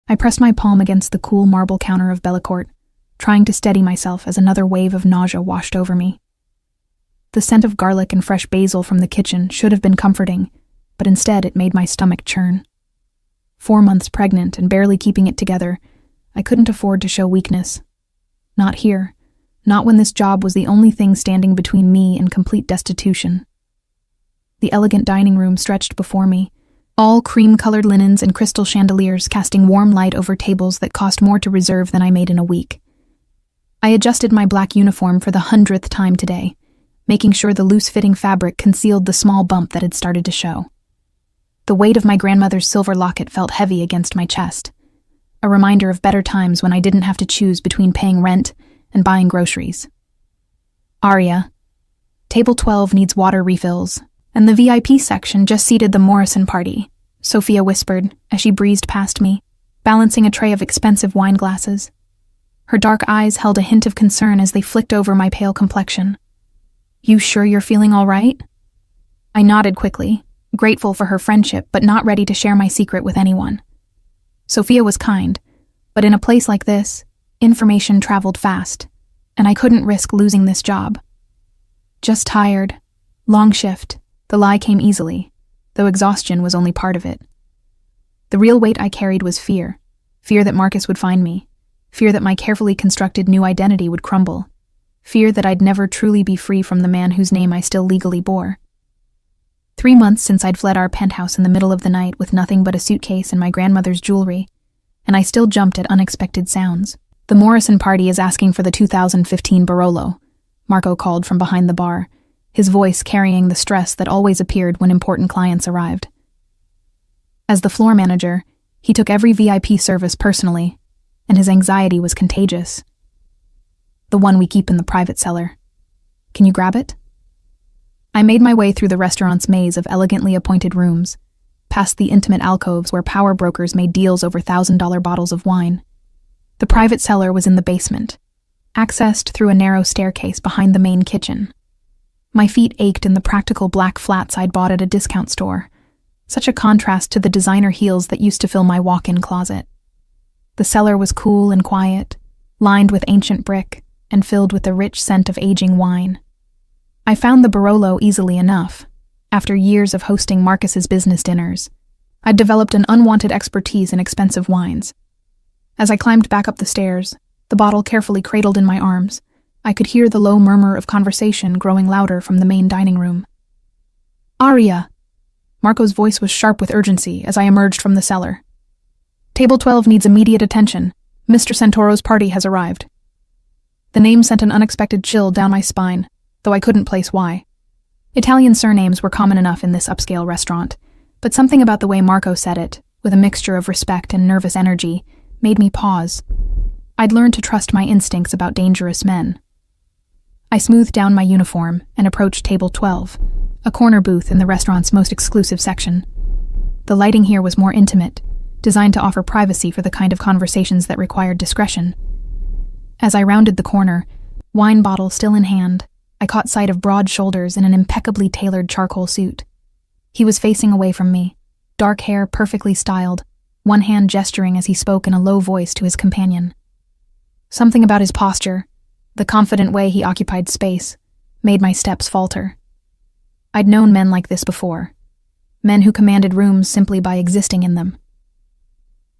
I pressed my palm against the cool marble counter of Bellacorte, trying to steady myself as another wave of nausea washed over me. The scent of garlic and fresh basil from the kitchen should have been comforting, but instead it made my stomach churn. 4 months pregnant and barely keeping it together, I couldn't afford to show weakness. Not here. Not when this job was the only thing standing between me and complete destitution. The elegant dining room stretched before me, all cream-colored linens and crystal chandeliers casting warm light over tables that cost more to reserve than I made in a week. I adjusted my black uniform for the 100th time today, making sure the loose-fitting fabric concealed the small bump that had started to show. The weight of my grandmother's silver locket felt heavy against my chest, a reminder of better times when I didn't have to choose between paying rent and buying groceries. Aria, table 12 needs water refills, and the VIP section just seated the Morrison party, Sophia whispered as she breezed past me, balancing a tray of expensive wine glasses. Her dark eyes held a hint of concern as they flicked over my pale complexion. You sure you're feeling all right? I nodded quickly, grateful for her friendship but not ready to share my secret with anyone. Sophia was kind, but in a place like this, information traveled fast, and I couldn't risk losing this job. Just tired. Long shift. The lie came easily, though exhaustion was only part of it. The real weight I carried was fear. Fear that Marcus would find me. Fear that my carefully constructed new identity would crumble. Fear that I'd never truly be free from the man whose name I still legally bore. 3 months since I'd fled our penthouse in the middle of the night with nothing but a suitcase and my grandmother's jewelry, and I still jumped at unexpected sounds. The Morrison party is asking for the 2015 Barolo, Marco called from behind the bar, his voice carrying the stress that always appeared when important clients arrived. As the floor manager, he took every VIP service personally, and his anxiety was contagious. The one we keep in the private cellar. Can you grab it? I made my way through the restaurant's maze of elegantly appointed rooms, past the intimate alcoves where power brokers made deals over $1,000 bottles of wine. The private cellar was in the basement, accessed through a narrow staircase behind the main kitchen. My feet ached in the practical black flats I'd bought at a discount store, such a contrast to the designer heels that used to fill my walk-in closet. The cellar was cool and quiet, lined with ancient brick, and filled with the rich scent of aging wine. I found the Barolo easily enough. After years of hosting Marcus's business dinners, I'd developed an unwanted expertise in expensive wines. As I climbed back up the stairs, the bottle carefully cradled in my arms, I could hear the low murmur of conversation growing louder from the main dining room. Aria! Marco's voice was sharp with urgency as I emerged from the cellar. Table 12 needs immediate attention. Mr. Santoro's party has arrived. The name sent an unexpected chill down my spine, though I couldn't place why. Italian surnames were common enough in this upscale restaurant, but something about the way Marco said it, with a mixture of respect and nervous energy, made me pause. I'd learned to trust my instincts about dangerous men. I smoothed down my uniform and approached table 12, a corner booth in the restaurant's most exclusive section. The lighting here was more intimate, designed to offer privacy for the kind of conversations that required discretion. As I rounded the corner, wine bottle still in hand, I caught sight of broad shoulders in an impeccably tailored charcoal suit. He was facing away from me, dark hair perfectly styled, one hand gesturing as he spoke in a low voice to his companion. Something about his posture, the confident way he occupied space, made my steps falter. I'd known men like this before, men who commanded rooms simply by existing in them.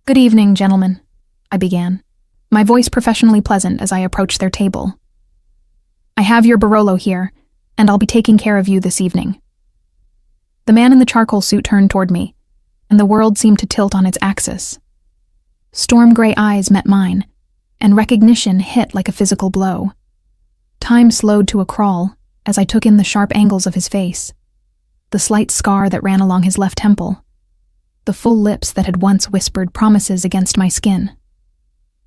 Good evening, gentlemen, I began, my voice professionally pleasant as I approached their table. I have your Barolo here, and I'll be taking care of you this evening. The man in the charcoal suit turned toward me, and the world seemed to tilt on its axis. Storm-gray eyes met mine, and recognition hit like a physical blow. Time slowed to a crawl as I took in the sharp angles of his face, the slight scar that ran along his left temple, the full lips that had once whispered promises against my skin.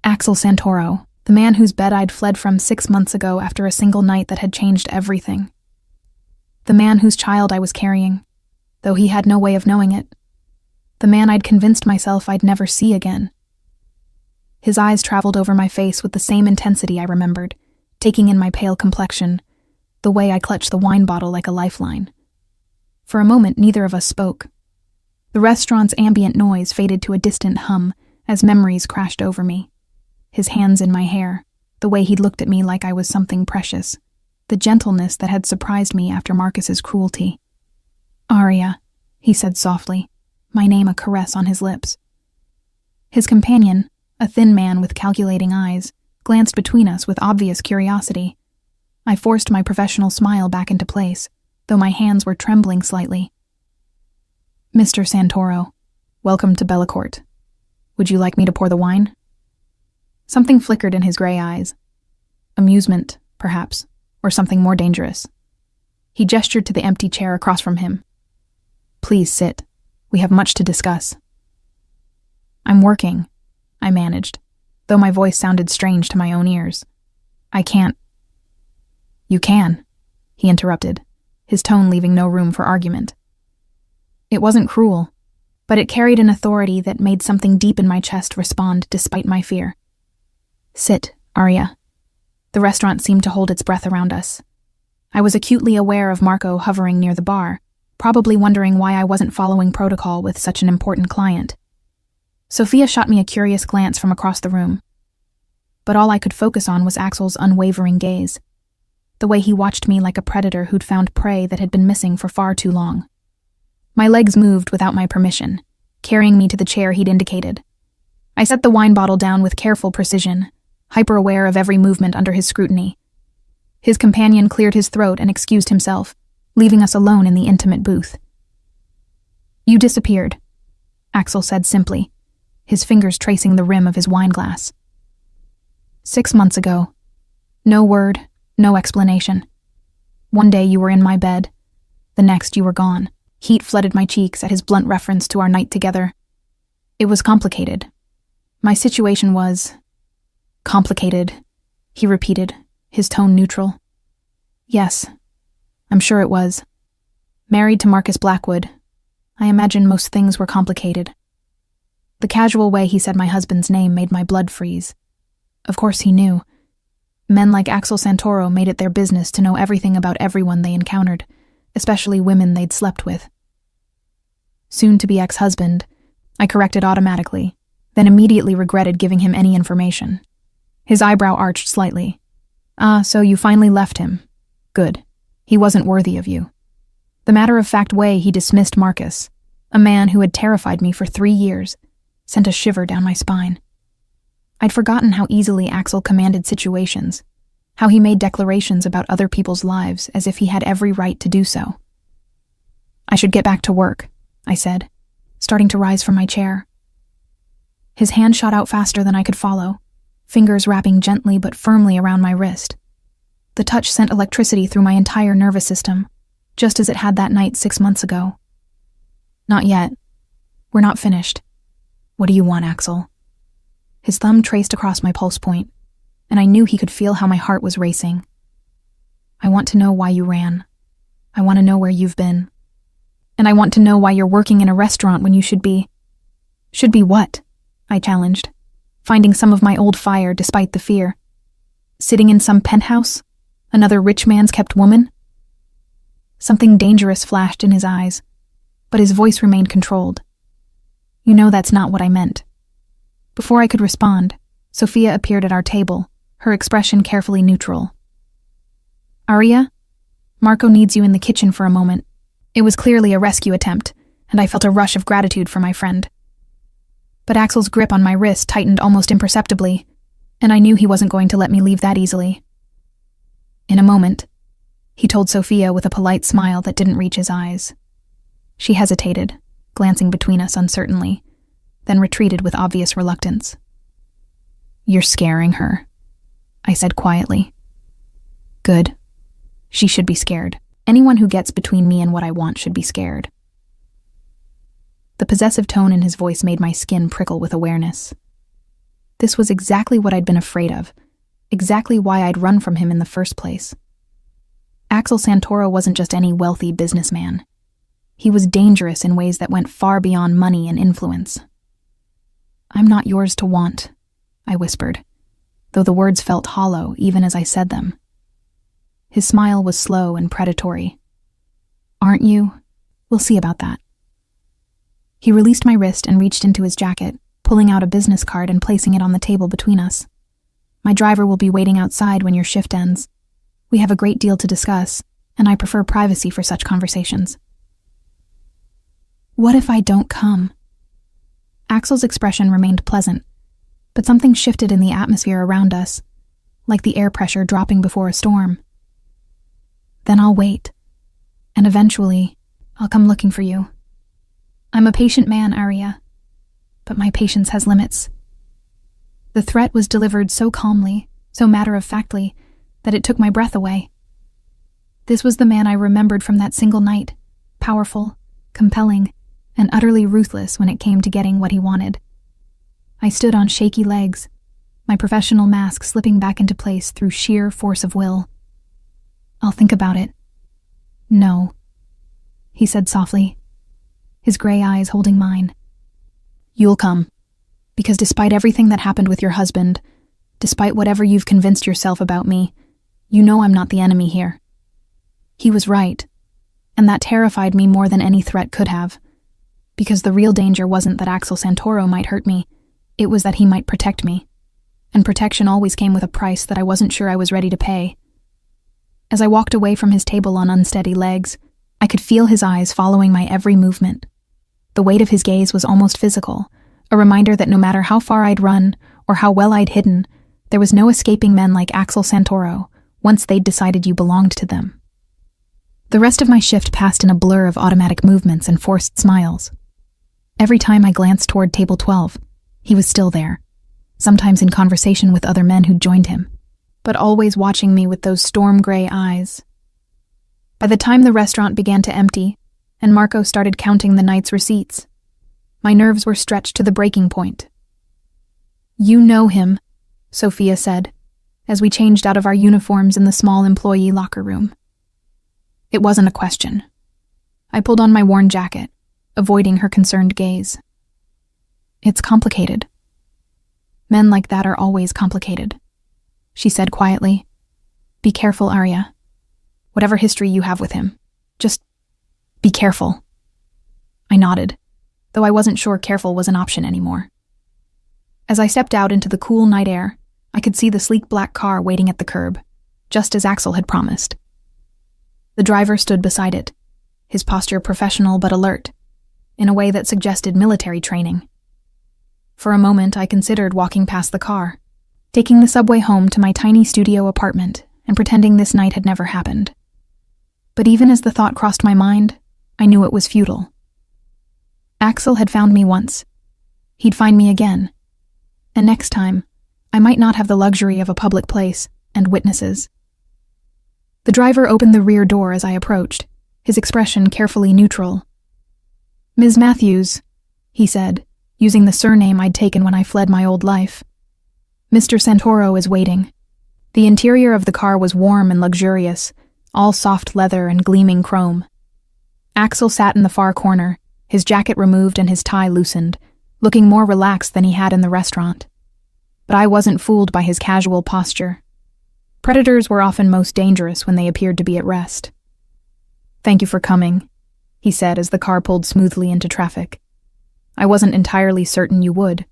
Axel Santoro, the man whose bed I'd fled from 6 months ago after a single night that had changed everything. The man whose child I was carrying, though he had no way of knowing it. The man I'd convinced myself I'd never see again. His eyes traveled over my face with the same intensity I remembered, taking in my pale complexion, the way I clutched the wine bottle like a lifeline. For a moment, neither of us spoke. The restaurant's ambient noise faded to a distant hum as memories crashed over me. His hands in my hair, the way he'd looked at me like I was something precious, the gentleness that had surprised me after Marcus's cruelty. "Arya," he said softly, my name a caress on his lips. His companion, a thin man with calculating eyes, glanced between us with obvious curiosity. I forced my professional smile back into place, though my hands were trembling slightly. "Mr. Santoro, welcome to Bellacorte. Would you like me to pour the wine?" Something flickered in his gray eyes. Amusement, perhaps, or something more dangerous. He gestured to the empty chair across from him. "Please sit. We have much to discuss." "I'm working," I managed, though my voice sounded strange to my own ears. "I can't." "You can," he interrupted, his tone leaving no room for argument. It wasn't cruel, but it carried an authority that made something deep in my chest respond despite my fear. "Sit, Arya." The restaurant seemed to hold its breath around us. I was acutely aware of Marco hovering near the bar, probably wondering why I wasn't following protocol with such an important client. Sophia shot me a curious glance from across the room. But all I could focus on was Axel's unwavering gaze, the way he watched me like a predator who'd found prey that had been missing for far too long. My legs moved without my permission, carrying me to the chair he'd indicated. I set the wine bottle down with careful precision, hyper-aware of every movement under his scrutiny. His companion cleared his throat and excused himself, leaving us alone in the intimate booth. "You disappeared," Axel said simply, his fingers tracing the rim of his wineglass. 6 months ago. No word, no explanation. One day you were in my bed. The next you were gone. Heat flooded my cheeks at his blunt reference to our night together. It was complicated. My situation was... complicated, he repeated, his tone neutral. Yes, I'm sure it was. Married to Marcus Blackwood, I imagine most things were complicated. The casual way he said my husband's name made my blood freeze. Of course he knew. Men like Axel Santoro made it their business to know everything about everyone they encountered, especially women they'd slept with. Soon-to-be ex-husband, I corrected automatically, then immediately regretted giving him any information. His eyebrow arched slightly. "Ah, so you finally left him. Good. He wasn't worthy of you." The matter-of-fact way he dismissed Marcus, a man who had terrified me for 3 years, sent a shiver down my spine. I'd forgotten how easily Axel commanded situations, how he made declarations about other people's lives as if he had every right to do so. "I should get back to work," I said, starting to rise from my chair. His hand shot out faster than I could follow, fingers wrapping gently but firmly around my wrist. The touch sent electricity through my entire nervous system, just as it had that night 6 months ago. "Not yet. We're not finished. What do you want, Axel?" His thumb traced across my pulse point, and I knew he could feel how my heart was racing. "I want to know why you ran. I want to know where you've been. And I want to know why you're working in a restaurant when you should be..." "Should be what?" I challenged, finding some of my old fire despite the fear. "Sitting in some penthouse? Another rich man's kept woman?" Something dangerous flashed in his eyes, but his voice remained controlled. "You know that's not what I meant." Before I could respond, Sophia appeared at our table, her expression carefully neutral. "Arya, Marco needs you in the kitchen for a moment." It was clearly a rescue attempt, and I felt a rush of gratitude for my friend. But Axel's grip on my wrist tightened almost imperceptibly, and I knew he wasn't going to let me leave that easily. "In a moment," he told Sophia with a polite smile that didn't reach his eyes. She hesitated, glancing between us uncertainly, then retreated with obvious reluctance. "You're scaring her," I said quietly. "Good. She should be scared. Anyone who gets between me and what I want should be scared." The possessive tone in his voice made my skin prickle with awareness. This was exactly what I'd been afraid of, exactly why I'd run from him in the first place. Axel Santoro wasn't just any wealthy businessman. He was dangerous in ways that went far beyond money and influence. "I'm not yours to want," I whispered, though the words felt hollow even as I said them. His smile was slow and predatory. "Aren't you? We'll see about that." He released my wrist and reached into his jacket, pulling out a business card and placing it on the table between us. My driver will be waiting outside when your shift ends. We have a great deal to discuss, and I prefer privacy for such conversations. What if I don't come? Axel's expression remained pleasant, but something shifted in the atmosphere around us, like the air pressure dropping before a storm. Then I'll wait, and eventually, I'll come looking for you. I'm a patient man, Arya, but my patience has limits. The threat was delivered so calmly, so matter-of-factly, that it took my breath away. This was the man I remembered from that single night, powerful, compelling, and utterly ruthless when it came to getting what he wanted. I stood on shaky legs, my professional mask slipping back into place through sheer force of will. I'll think about it. No, he said softly, his gray eyes holding mine. You'll come, because despite everything that happened with your husband, despite whatever you've convinced yourself about me, you know I'm not the enemy here. He was right, and that terrified me more than any threat could have, because the real danger wasn't that Axel Santoro might hurt me, it was that he might protect me, and protection always came with a price that I wasn't sure I was ready to pay. As I walked away from his table on unsteady legs, I could feel his eyes following my every movement. The weight of his gaze was almost physical, a reminder that no matter how far I'd run or how well I'd hidden, there was no escaping men like Axel Santoro once they'd decided you belonged to them. The rest of my shift passed in a blur of automatic movements and forced smiles. Every time I glanced toward table 12, he was still there, sometimes in conversation with other men who'd joined him, but always watching me with those storm-gray eyes. By the time the restaurant began to empty, and Marco started counting the night's receipts, my nerves were stretched to the breaking point. You know him, Sophia said, as we changed out of our uniforms in the small employee locker room. It wasn't a question. I pulled on my worn jacket, avoiding her concerned gaze. It's complicated. Men like that are always complicated, she said quietly. Be careful, Arya. Whatever history you have with him, just be careful. I nodded, though I wasn't sure careful was an option anymore. As I stepped out into the cool night air, I could see the sleek black car waiting at the curb, just as Axel had promised. The driver stood beside it, his posture professional but alert, in a way that suggested military training. For a moment, I considered walking past the car, taking the subway home to my tiny studio apartment and pretending this night had never happened. But even as the thought crossed my mind, I knew it was futile. Axel had found me once. He'd find me again. And next time, I might not have the luxury of a public place and witnesses. The driver opened the rear door as I approached, his expression carefully neutral. Ms. Matthews, he said, using the surname I'd taken when I fled my old life. Mr. Santoro is waiting. The interior of the car was warm and luxurious, all soft leather and gleaming chrome. Axel sat in the far corner, his jacket removed and his tie loosened, looking more relaxed than he had in the restaurant. But I wasn't fooled by his casual posture. Predators were often most dangerous when they appeared to be at rest. Thank you for coming, he said as the car pulled smoothly into traffic. I wasn't entirely certain you would.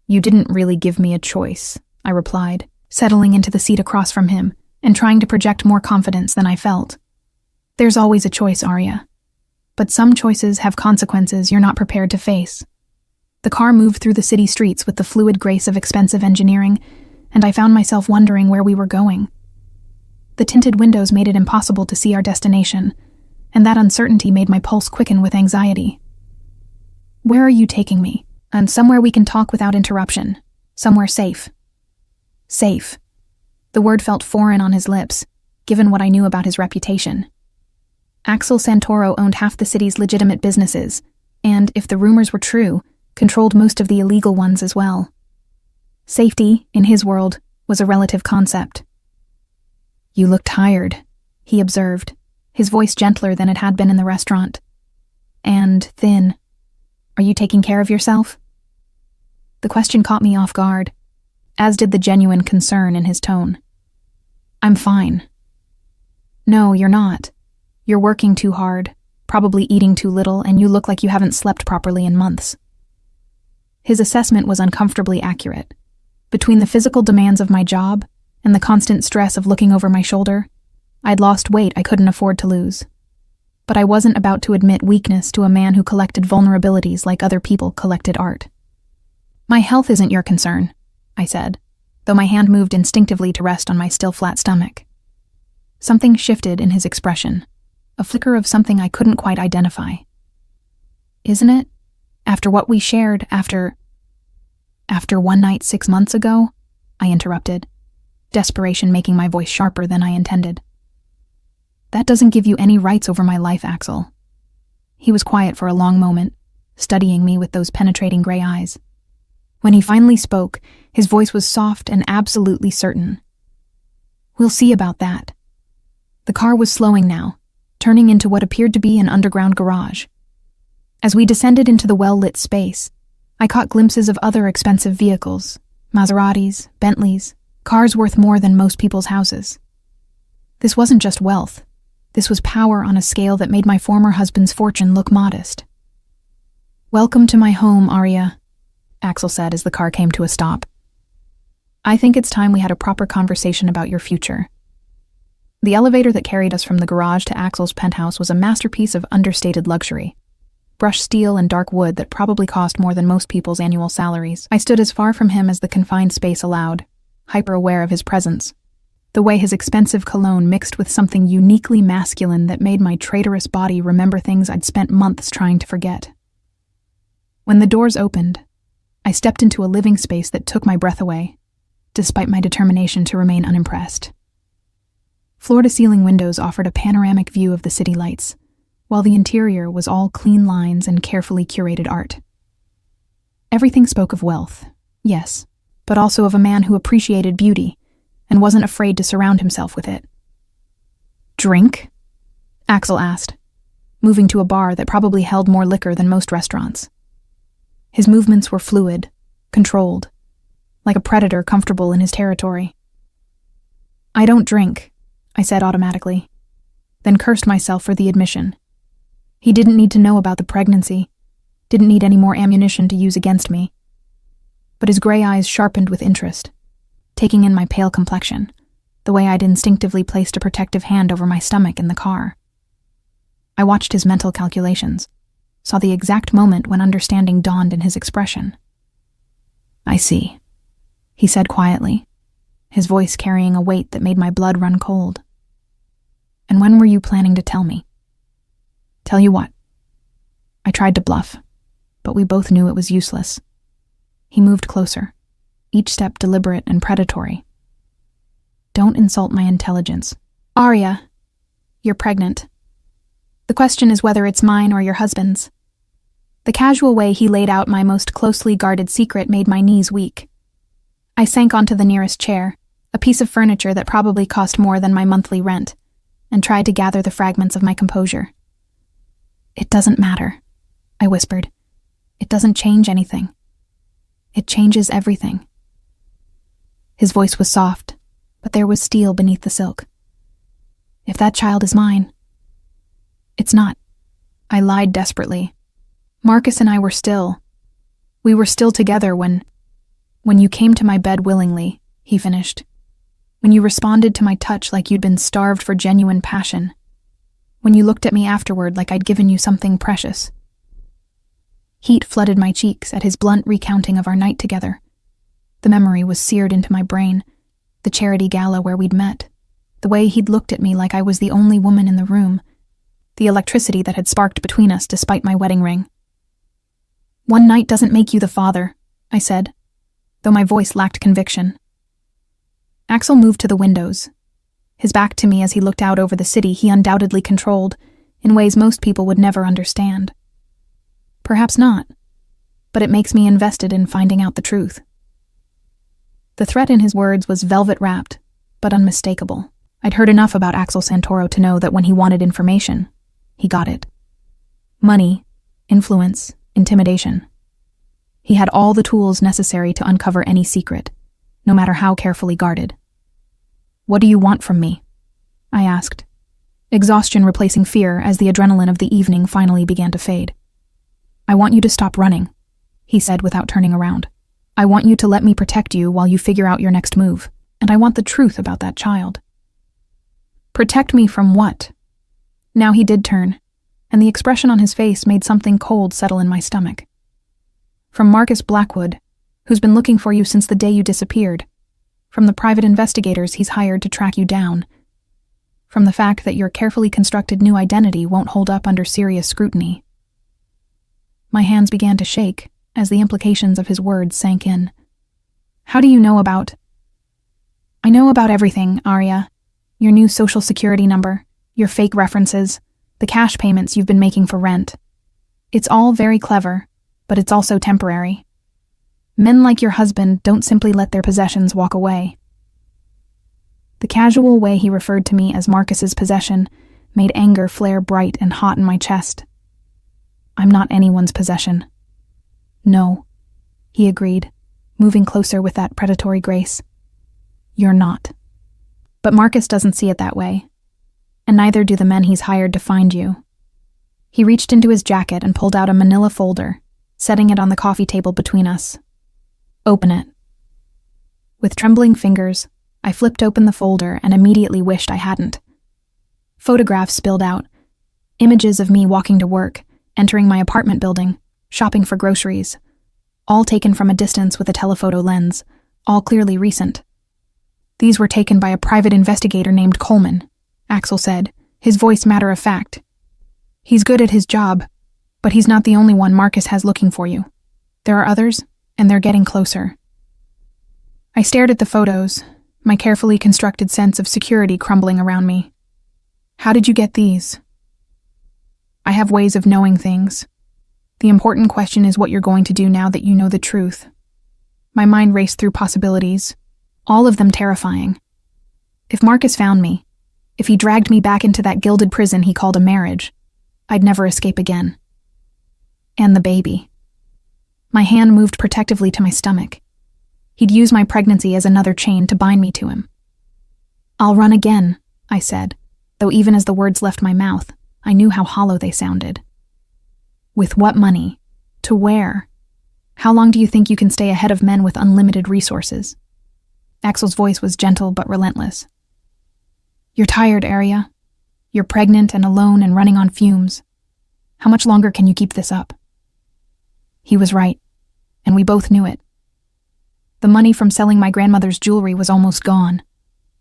You didn't really give me a choice, I replied, settling into the seat across from him and trying to project more confidence than I felt. There's always a choice, Arya. But some choices have consequences you're not prepared to face. The car moved through the city streets with the fluid grace of expensive engineering, and I found myself wondering where we were going. The tinted windows made it impossible to see our destination, and that uncertainty made my pulse quicken with anxiety. Where are you taking me? And somewhere we can talk without interruption. Somewhere safe. Safe. The word felt foreign on his lips, given what I knew about his reputation. Axel Santoro owned half the city's legitimate businesses, and, if the rumors were true, controlled most of the illegal ones as well. Safety, in his world, was a relative concept. You look tired, he observed, his voice gentler than it had been in the restaurant. And thin. Are you taking care of yourself? The question caught me off guard, as did the genuine concern in his tone. I'm fine. No, you're not. You're working too hard, probably eating too little, and you look like you haven't slept properly in months. His assessment was uncomfortably accurate. Between the physical demands of my job and the constant stress of looking over my shoulder, I'd lost weight I couldn't afford to lose. But I wasn't about to admit weakness to a man who collected vulnerabilities like other people collected art. "My health isn't your concern," I said, though my hand moved instinctively to rest on my still flat stomach. Something shifted in his expression, a flicker of something I couldn't quite identify. "Isn't it? After what we shared, after one night 6 months ago?" I interrupted, desperation making my voice sharper than I intended. "That doesn't give you any rights over my life, Axel." He was quiet for a long moment, studying me with those penetrating gray eyes. When he finally spoke, his voice was soft and absolutely certain. "We'll see about that." The car was slowing now, turning into what appeared to be an underground garage. As we descended into the well-lit space, I caught glimpses of other expensive vehicles, Maseratis, Bentleys, cars worth more than most people's houses. This wasn't just wealth. This was power on a scale that made my former husband's fortune look modest. "Welcome to my home, Arya," Axel said as the car came to a stop. "I think it's time we had a proper conversation about your future." The elevator that carried us from the garage to Axel's penthouse was a masterpiece of understated luxury. Brushed steel and dark wood that probably cost more than most people's annual salaries. I stood as far from him as the confined space allowed, hyper-aware of his presence. The way his expensive cologne mixed with something uniquely masculine that made my traitorous body remember things I'd spent months trying to forget. When the doors opened, I stepped into a living space that took my breath away, despite my determination to remain unimpressed. Floor-to-ceiling windows offered a panoramic view of the city lights, while the interior was all clean lines and carefully curated art. Everything spoke of wealth, yes, but also of a man who appreciated beauty and wasn't afraid to surround himself with it. "Drink?" Axel asked, moving to a bar that probably held more liquor than most restaurants. His movements were fluid, controlled, like a predator comfortable in his territory. "I don't drink," I said automatically, then cursed myself for the admission. He didn't need to know about the pregnancy, didn't need any more ammunition to use against me. But his gray eyes sharpened with interest, taking in my pale complexion, the way I'd instinctively placed a protective hand over my stomach in the car. I watched his mental calculations, saw the exact moment when understanding dawned in his expression. "I see," he said quietly, his voice carrying a weight that made my blood run cold. "And when were you planning to tell me?" "Tell you what?" I tried to bluff, but we both knew it was useless. He moved closer, each step deliberate and predatory. "Don't insult my intelligence. Arya, you're pregnant. The question is whether it's mine or your husband's." The casual way he laid out my most closely guarded secret made my knees weak. I sank onto the nearest chair, a piece of furniture that probably cost more than my monthly rent, and tried to gather the fragments of my composure. "It doesn't matter," I whispered. "It doesn't change anything. It changes everything." His voice was soft, but there was steel beneath the silk. "If that child is mine." "It's not." I lied desperately. "Marcus and I were still. We were still together when you came to my bed willingly," he finished. "When you responded to my touch like you'd been starved for genuine passion. When you looked at me afterward like I'd given you something precious." Heat flooded my cheeks at his blunt recounting of our night together. The memory was seared into my brain, the charity gala where we'd met, the way he'd looked at me like I was the only woman in the room, the electricity that had sparked between us despite my wedding ring. "One night doesn't make you the father," I said, though my voice lacked conviction. Axel moved to the windows. His back to me as he looked out over the city he undoubtedly controlled, in ways most people would never understand. Perhaps not, but it makes me invested in finding out the truth. The threat in his words was velvet-wrapped, but unmistakable. I'd heard enough about Axel Santoro to know that when he wanted information, he got it. Money, influence, intimidation. He had all the tools necessary to uncover any secret, no matter how carefully guarded. "What do you want from me?" I asked, exhaustion replacing fear as the adrenaline of the evening finally began to fade. "I want you to stop running," he said without turning around. I want you to let me protect you while you figure out your next move, and I want the truth about that child. Protect me from what? Now he did turn, and the expression on his face made something cold settle in my stomach. From Marcus Blackwood, who's been looking for you since the day you disappeared. From the private investigators he's hired to track you down. From the fact that your carefully constructed new identity won't hold up under serious scrutiny. My hands began to shake as the implications of his words sank in. How do you know about... I know about everything, Arya. Your new social security number, your fake references, the cash payments you've been making for rent. It's all very clever, but it's also temporary. Men like your husband don't simply let their possessions walk away. The casual way he referred to me as Marcus's possession made anger flare bright and hot in my chest. I'm not anyone's possession. No, he agreed, moving closer with that predatory grace. You're not. But Marcus doesn't see it that way, and neither do the men he's hired to find you. He reached into his jacket and pulled out a manila folder, setting it on the coffee table between us. Open it. With trembling fingers, I flipped open the folder and immediately wished I hadn't. Photographs spilled out. Images of me walking to work, entering my apartment building, shopping for groceries. All taken from a distance with a telephoto lens, all clearly recent. These were taken by a private investigator named Coleman, Axel said, his voice matter-of-fact. He's good at his job, but he's not the only one Marcus has looking for you. There are others, and they're getting closer. I stared at the photos, my carefully constructed sense of security crumbling around me. How did you get these? I have ways of knowing things. The important question is what you're going to do now that you know the truth. My mind raced through possibilities, all of them terrifying. If Marcus found me, if he dragged me back into that gilded prison he called a marriage, I'd never escape again. And the baby. My hand moved protectively to my stomach. He'd use my pregnancy as another chain to bind me to him. I'll run again, I said, though even as the words left my mouth, I knew how hollow they sounded. With what money? To where? How long do you think you can stay ahead of men with unlimited resources? Axel's voice was gentle but relentless. You're tired, Arya. You're pregnant and alone and running on fumes. How much longer can you keep this up? He was right, and we both knew it. The money from selling my grandmother's jewelry was almost gone.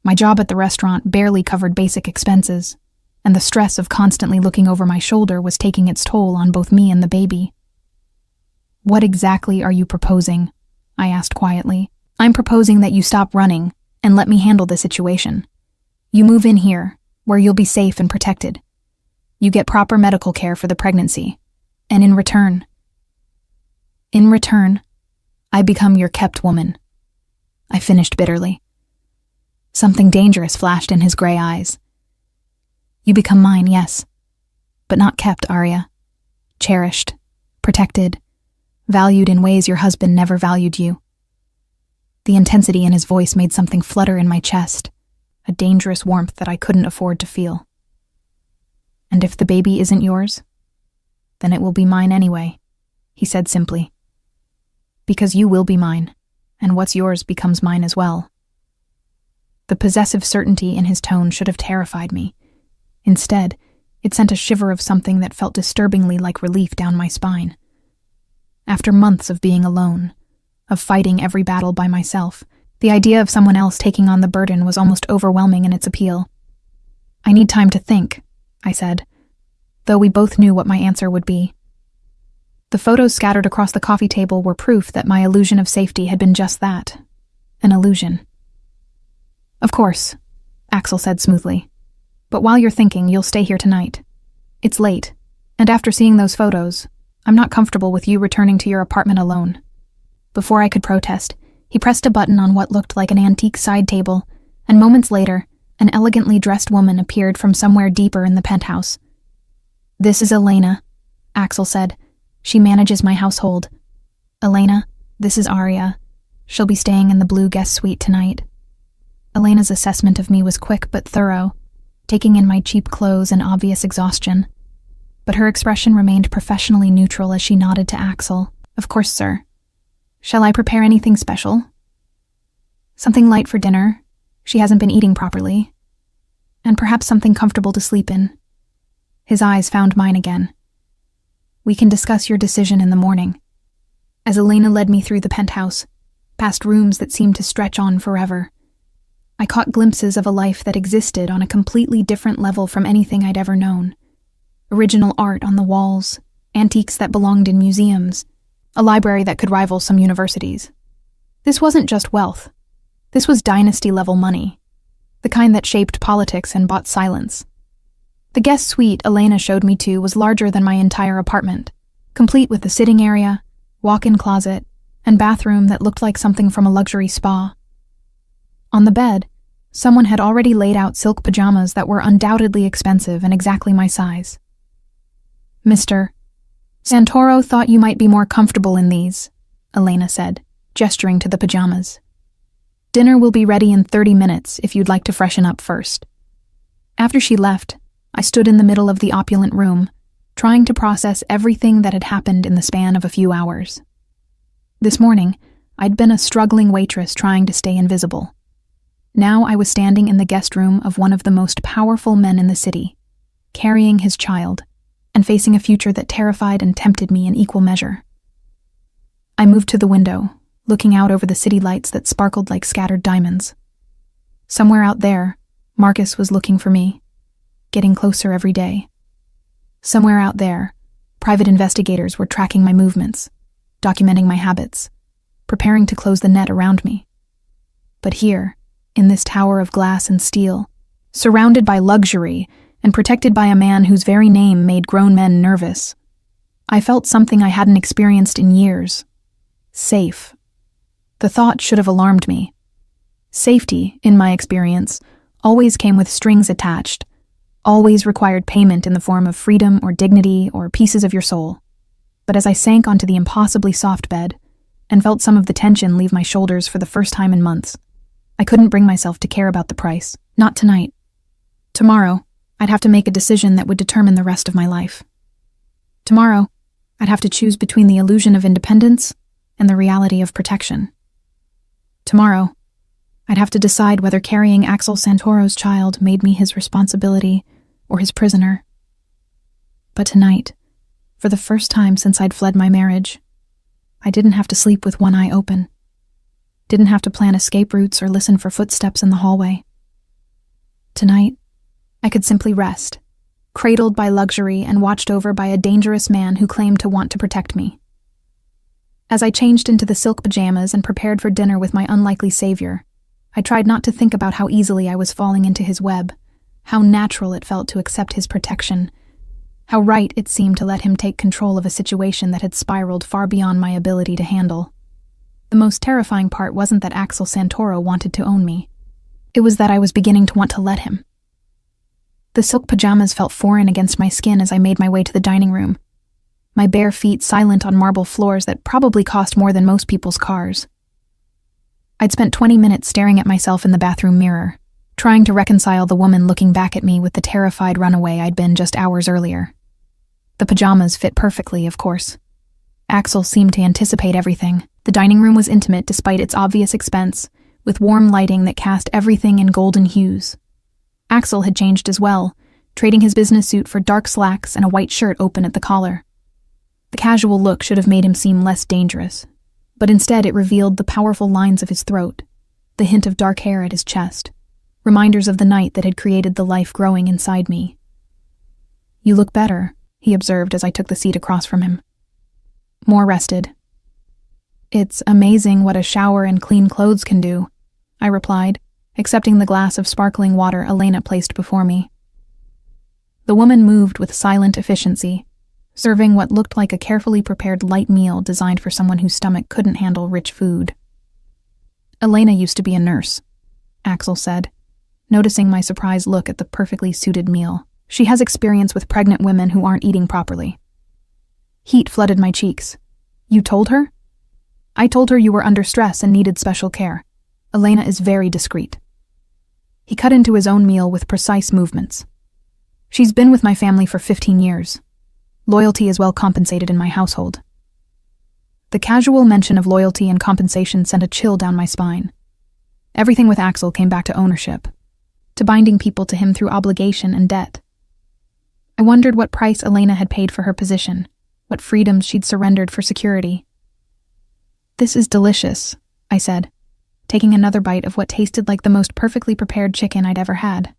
My job at the restaurant barely covered basic expenses, and the stress of constantly looking over my shoulder was taking its toll on both me and the baby. What exactly are you proposing? I asked quietly. I'm proposing that you stop running and let me handle the situation. You move in here, where you'll be safe and protected. You get proper medical care for the pregnancy, and in return, I become your kept woman. I finished bitterly. Something dangerous flashed in his gray eyes. You become mine, yes, but not kept, Arya. Cherished, protected, valued in ways your husband never valued you. The intensity in his voice made something flutter in my chest, a dangerous warmth that I couldn't afford to feel. And if the baby isn't yours, then it will be mine anyway, he said simply. Because you will be mine, and what's yours becomes mine as well. The possessive certainty in his tone should have terrified me. Instead, it sent a shiver of something that felt disturbingly like relief down my spine. After months of being alone, of fighting every battle by myself, the idea of someone else taking on the burden was almost overwhelming in its appeal. I need time to think, I said, though we both knew what my answer would be. The photos scattered across the coffee table were proof that my illusion of safety had been just that, an illusion. Of course, Axel said smoothly. But while you're thinking, you'll stay here tonight. It's late, and after seeing those photos, I'm not comfortable with you returning to your apartment alone. Before I could protest, he pressed a button on what looked like an antique side table, and moments later, an elegantly dressed woman appeared from somewhere deeper in the penthouse. This is Elena, Axel said. She manages my household. Elena, this is Arya. She'll be staying in the blue guest suite tonight. Elena's assessment of me was quick but thorough, taking in my cheap clothes and obvious exhaustion. But her expression remained professionally neutral as she nodded to Axel, Of course, sir. Shall I prepare anything special? Something light for dinner. She hasn't been eating properly. And perhaps something comfortable to sleep in. His eyes found mine again. We can discuss your decision in the morning. As Elena led me through the penthouse, past rooms that seemed to stretch on forever, I caught glimpses of a life that existed on a completely different level from anything I'd ever known. Original art on the walls, antiques that belonged in museums, a library that could rival some universities. This wasn't just wealth. This was dynasty-level money, the kind that shaped politics and bought silence. The guest suite Elena showed me to was larger than my entire apartment, complete with a sitting area, walk-in closet, and bathroom that looked like something from a luxury spa. On the bed, someone had already laid out silk pajamas that were undoubtedly expensive and exactly my size. Mr. Santoro thought you might be more comfortable in these, Elena said, gesturing to the pajamas. Dinner will be ready in 30 minutes if you'd like to freshen up first. After she left, I stood in the middle of the opulent room, trying to process everything that had happened in the span of a few hours. This morning, I'd been a struggling waitress trying to stay invisible. Now I was standing in the guest room of one of the most powerful men in the city, carrying his child, and facing a future that terrified and tempted me in equal measure. I moved to the window, looking out over the city lights that sparkled like scattered diamonds. Somewhere out there, Marcus was looking for me, getting closer every day. Somewhere out there, private investigators were tracking my movements, documenting my habits, preparing to close the net around me. But here, in this tower of glass and steel, surrounded by luxury and protected by a man whose very name made grown men nervous, I felt something I hadn't experienced in years. Safe. The thought should have alarmed me. Safety, in my experience, always came with strings attached, always required payment in the form of freedom or dignity or pieces of your soul. But as I sank onto the impossibly soft bed and felt some of the tension leave my shoulders for the first time in months, I couldn't bring myself to care about the price. Not tonight. Tomorrow, I'd have to make a decision that would determine the rest of my life. Tomorrow, I'd have to choose between the illusion of independence and the reality of protection. Tomorrow, I'd have to decide whether carrying Axel Santoro's child made me his responsibility or his prisoner. But tonight, for the first time since I'd fled my marriage, I didn't have to sleep with one eye open. Didn't have to plan escape routes or listen for footsteps in the hallway. Tonight, I could simply rest, cradled by luxury and watched over by a dangerous man who claimed to want to protect me. As I changed into the silk pajamas and prepared for dinner with my unlikely savior, I tried not to think about how easily I was falling into his web, how natural it felt to accept his protection, how right it seemed to let him take control of a situation that had spiraled far beyond my ability to handle. The most terrifying part wasn't that Axel Santoro wanted to own me. It was that I was beginning to want to let him. The silk pajamas felt foreign against my skin as I made my way to the dining room, my bare feet silent on marble floors that probably cost more than most people's cars. I'd spent 20 minutes staring at myself in the bathroom mirror, trying to reconcile the woman looking back at me with the terrified runaway I'd been just hours earlier. The pajamas fit perfectly, of course. Axel seemed to anticipate everything. The dining room was intimate despite its obvious expense, with warm lighting that cast everything in golden hues. Axel had changed as well, trading his business suit for dark slacks and a white shirt open at the collar. The casual look should have made him seem less dangerous, but instead it revealed the powerful lines of his throat, the hint of dark hair at his chest, reminders of the night that had created the life growing inside me. "You look better," he observed as I took the seat across from him. "More rested." "It's amazing what a shower and clean clothes can do," I replied, accepting the glass of sparkling water Elena placed before me. The woman moved with silent efficiency, serving what looked like a carefully prepared light meal designed for someone whose stomach couldn't handle rich food. "Elena used to be a nurse," Axel said, noticing my surprised look at the perfectly suited meal. "She has experience with pregnant women who aren't eating properly." Heat flooded my cheeks. "You told her?" "I told her you were under stress and needed special care. Elena is very discreet." He cut into his own meal with precise movements. "She's been with my family for 15 years. Loyalty is well compensated in my household." The casual mention of loyalty and compensation sent a chill down my spine. Everything with Axel came back to ownership, to binding people to him through obligation and debt. I wondered what price Elena had paid for her position, what freedoms she'd surrendered for security. "This is delicious," I said, taking another bite of what tasted like the most perfectly prepared chicken I'd ever had.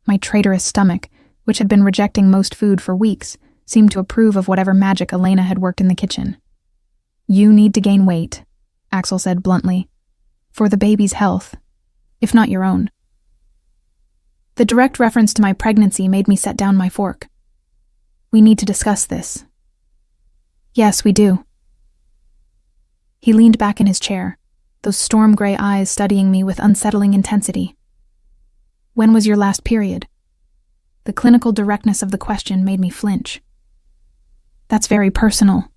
My traitorous stomach, which had been rejecting most food for weeks, seemed to approve of whatever magic Elena had worked in the kitchen. "You need to gain weight," Axel said bluntly, "for the baby's health, if not your own." The direct reference to my pregnancy made me set down my fork. "We need to discuss this." "Yes, we do." He leaned back in his chair, those storm-gray eyes studying me with unsettling intensity. "When was your last period?" The clinical directness of the question made me flinch. "That's very personal."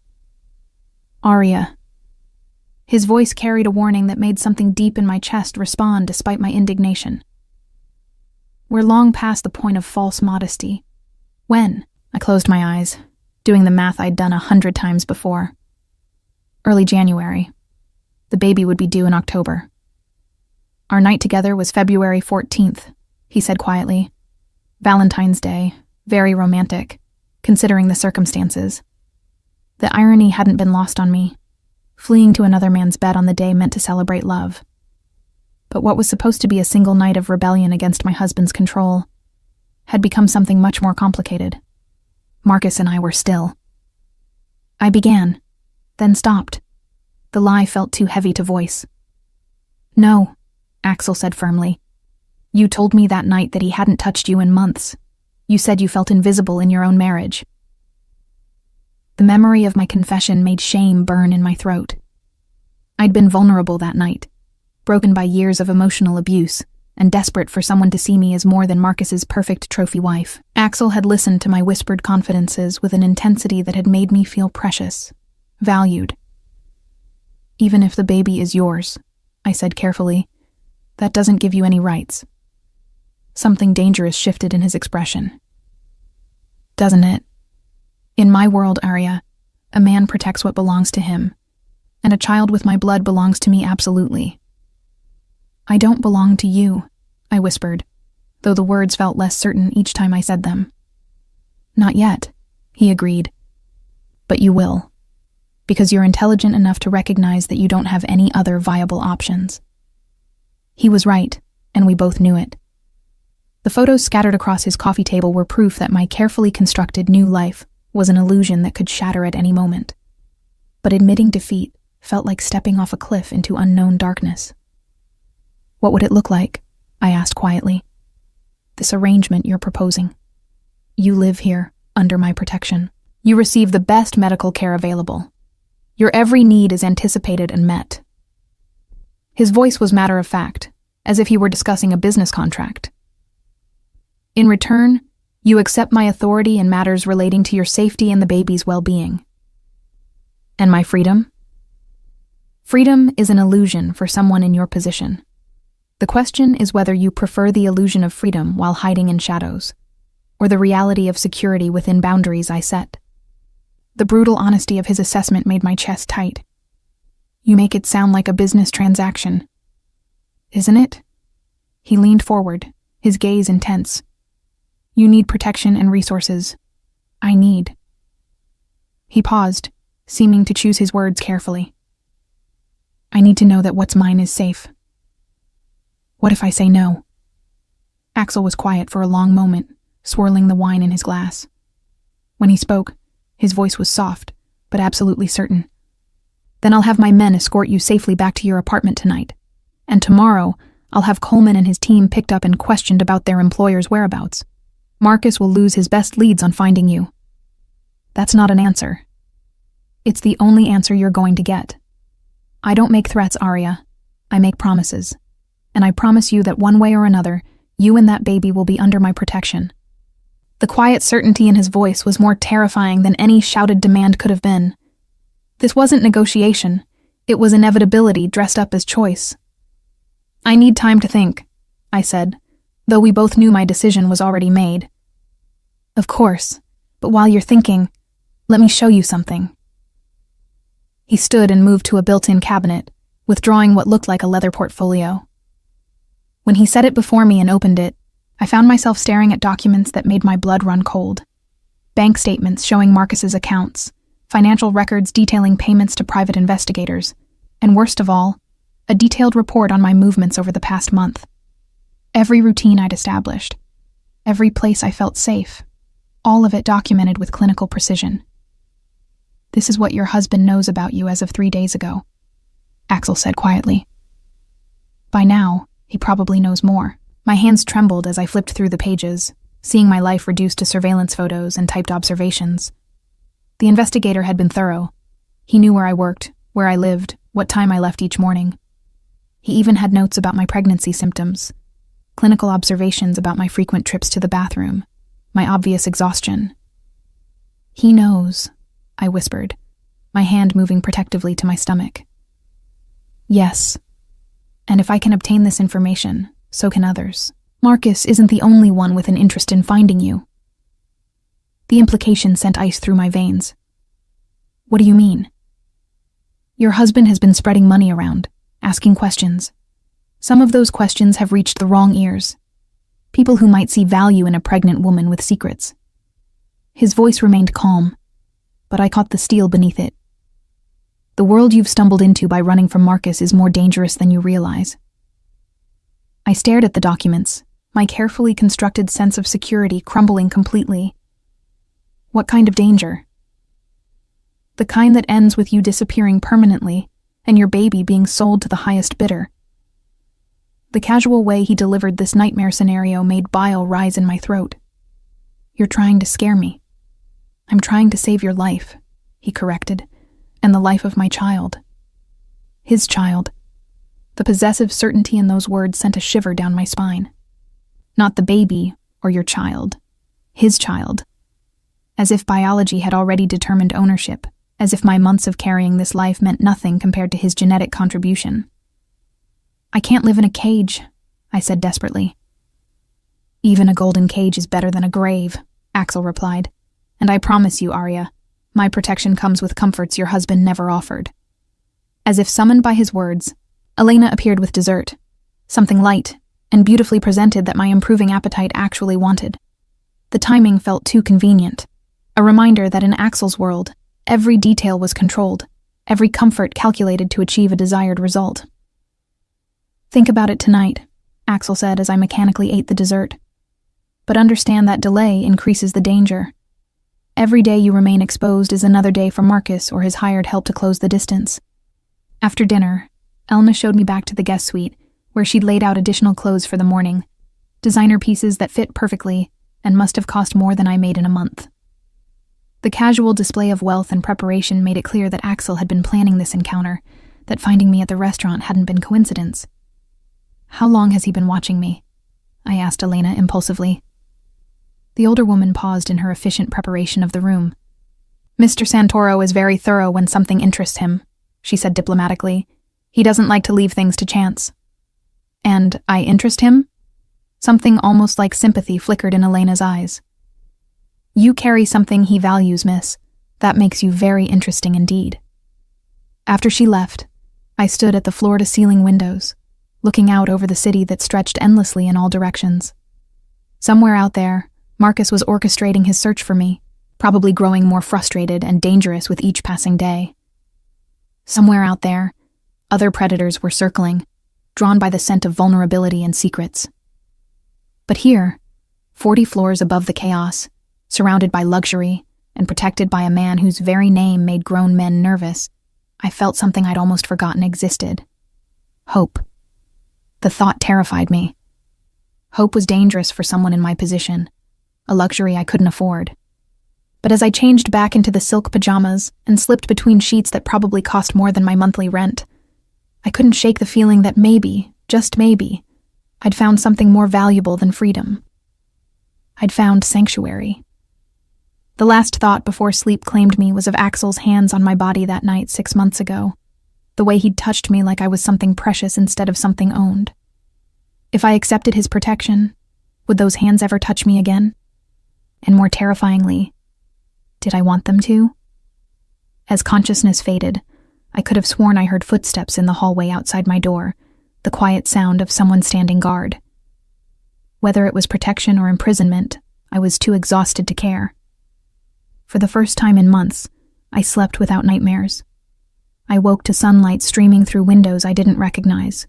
"Aria." His voice carried a warning that made something deep in my chest respond despite my indignation. "We're long past the point of false modesty." "When?" I closed my eyes, doing the math I'd done 100 times before. "Early January. The baby would be due in October." "Our night together was February 14th, he said quietly. "Valentine's Day, very romantic, considering the circumstances." The irony hadn't been lost on me. Fleeing to another man's bed on the day meant to celebrate love. But what was supposed to be a single night of rebellion against my husband's control had become something much more complicated. Marcus and I were still. I began, then stopped. The lie felt too heavy to voice. "No," Axel said firmly. "You told me that night that he hadn't touched you in months. You said you felt invisible in your own marriage." The memory of my confession made shame burn in my throat. I'd been vulnerable that night, broken by years of emotional abuse, and desperate for someone to see me as more than Marcus's perfect trophy wife. Axel had listened to my whispered confidences with an intensity that had made me feel precious, valued. "Even if the baby is yours," I said carefully, "that doesn't give you any rights." Something dangerous shifted in his expression. "Doesn't it? In my world, Arya, a man protects what belongs to him, and a child with my blood belongs to me absolutely." "I don't belong to you," I whispered, though the words felt less certain each time I said them. "Not yet," he agreed. "But you will, because you're intelligent enough to recognize that you don't have any other viable options." He was right, and we both knew it. The photos scattered across his coffee table were proof that my carefully constructed new life was an illusion that could shatter at any moment. But admitting defeat felt like stepping off a cliff into unknown darkness. "What would it look like?" I asked quietly. "This arrangement you're proposing. You live here, under my protection. You receive the best medical care available. Your every need is anticipated and met." His voice was matter-of-fact, as if he were discussing a business contract. "In return, you accept my authority in matters relating to your safety and the baby's well-being." "And my freedom?" "Freedom is an illusion for someone in your position. The question is whether you prefer the illusion of freedom while hiding in shadows, or the reality of security within boundaries I set." The brutal honesty of his assessment made my chest tight. "You make it sound like a business transaction." "Isn't it?" He leaned forward, his gaze intense. "You need protection and resources. I need." He paused, seeming to choose his words carefully. "I need to know that what's mine is safe." "What if I say no?" Axel was quiet for a long moment, swirling the wine in his glass. When he spoke, his voice was soft, but absolutely certain. "Then I'll have my men escort you safely back to your apartment tonight. And tomorrow, I'll have Coleman and his team picked up and questioned about their employer's whereabouts. Marcus will lose his best leads on finding you." "That's not an answer." "It's the only answer you're going to get. I don't make threats, Arya. I make promises. And I promise you that one way or another, you and that baby will be under my protection." The quiet certainty in his voice was more terrifying than any shouted demand could have been. This wasn't negotiation. It was inevitability dressed up as choice. "I need time to think," I said, though we both knew my decision was already made. "Of course, but while you're thinking, let me show you something." He stood and moved to a built-in cabinet, withdrawing what looked like a leather portfolio. When he set it before me and opened it, I found myself staring at documents that made my blood run cold. Bank statements showing Marcus's accounts, financial records detailing payments to private investigators, and worst of all, a detailed report on my movements over the past month. Every routine I'd established, every place I felt safe, all of it documented with clinical precision. "This is what your husband knows about you as of 3 days ago," Axel said quietly. By now, he probably knows more. My hands trembled as I flipped through the pages, seeing my life reduced to surveillance photos and typed observations. The investigator had been thorough. He knew where I worked, where I lived, what time I left each morning. He even had notes about my pregnancy symptoms, clinical observations about my frequent trips to the bathroom, my obvious exhaustion. "He knows," I whispered, my hand moving protectively to my stomach. "Yes. And if I can obtain this information, so can others. Marcus isn't the only one with an interest in finding you." The implication sent ice through my veins. "What do you mean?" "Your husband has been spreading money around, asking questions. Some of those questions have reached the wrong ears. People who might see value in a pregnant woman with secrets." His voice remained calm, but I caught the steel beneath it. "The world you've stumbled into by running from Marcus is more dangerous than you realize." I stared at the documents, my carefully constructed sense of security crumbling completely. "What kind of danger?" "The kind that ends with you disappearing permanently and your baby being sold to the highest bidder." The casual way he delivered this nightmare scenario made bile rise in my throat. "You're trying to scare me." "I'm trying to save your life," he corrected, "and the life of my child." His child. The possessive certainty in those words sent a shiver down my spine. Not the baby or your child. His child. As if biology had already determined ownership, as if my months of carrying this life meant nothing compared to his genetic contribution. "I can't live in a cage," I said desperately. "Even a golden cage is better than a grave," Axel replied. "And I promise you, Arya, my protection comes with comforts your husband never offered." As if summoned by his words, Elena appeared with dessert, something light and beautifully presented that my improving appetite actually wanted. The timing felt too convenient, a reminder that in Axel's world, every detail was controlled, every comfort calculated to achieve a desired result. "Think about it tonight," Axel said as I mechanically ate the dessert. "But understand that delay increases the danger. Every day you remain exposed is another day for Marcus or his hired help to close the distance." After dinner, Elna showed me back to the guest suite, where she'd laid out additional clothes for the morning, designer pieces that fit perfectly and must have cost more than I made in a month. The casual display of wealth and preparation made it clear that Axel had been planning this encounter, that finding me at the restaurant hadn't been coincidence. "How long has he been watching me?" I asked Elena impulsively. The older woman paused in her efficient preparation of the room. "Mr. Santoro is very thorough when something interests him," she said diplomatically. "He doesn't like to leave things to chance." "And I interest him?" Something almost like sympathy flickered in Elena's eyes. "You carry something he values, miss. That makes you very interesting indeed." After she left, I stood at the floor-to-ceiling windows, looking out over the city that stretched endlessly in all directions. Somewhere out there, Marcus was orchestrating his search for me, probably growing more frustrated and dangerous with each passing day. Somewhere out there, other predators were circling, drawn by the scent of vulnerability and secrets. But here, 40 floors above the chaos, surrounded by luxury and protected by a man whose very name made grown men nervous, I felt something I'd almost forgotten existed. Hope. The thought terrified me. Hope was dangerous for someone in my position, a luxury I couldn't afford. But as I changed back into the silk pajamas and slipped between sheets that probably cost more than my monthly rent, I couldn't shake the feeling that maybe, just maybe, I'd found something more valuable than freedom. I'd found sanctuary. The last thought before sleep claimed me was of Axel's hands on my body that night 6 months ago, the way he'd touched me like I was something precious instead of something owned. If I accepted his protection, would those hands ever touch me again? And more terrifyingly, did I want them to? As consciousness faded, I could have sworn I heard footsteps in the hallway outside my door, the quiet sound of someone standing guard. Whether it was protection or imprisonment, I was too exhausted to care. For the first time in months, I slept without nightmares. I woke to sunlight streaming through windows I didn't recognize,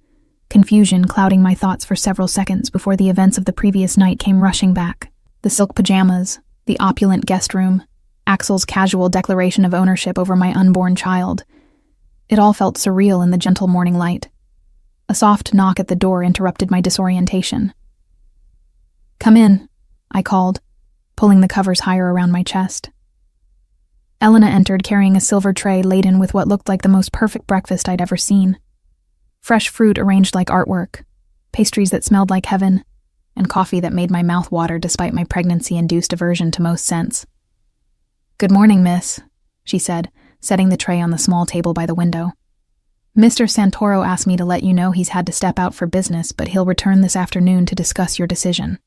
confusion clouding my thoughts for several seconds before the events of the previous night came rushing back. The silk pajamas, the opulent guest room, Axel's casual declaration of ownership over my unborn child. It all felt surreal in the gentle morning light. A soft knock at the door interrupted my disorientation. "Come in," I called, pulling the covers higher around my chest. Elena entered carrying a silver tray laden with what looked like the most perfect breakfast I'd ever seen. Fresh fruit arranged like artwork, pastries that smelled like heaven, and coffee that made my mouth water despite my pregnancy-induced aversion to most scents. "Good morning, miss," she said, setting the tray on the small table by the window. "Mr. Santoro asked me to let you know he's had to step out for business, but he'll return this afternoon to discuss your decision."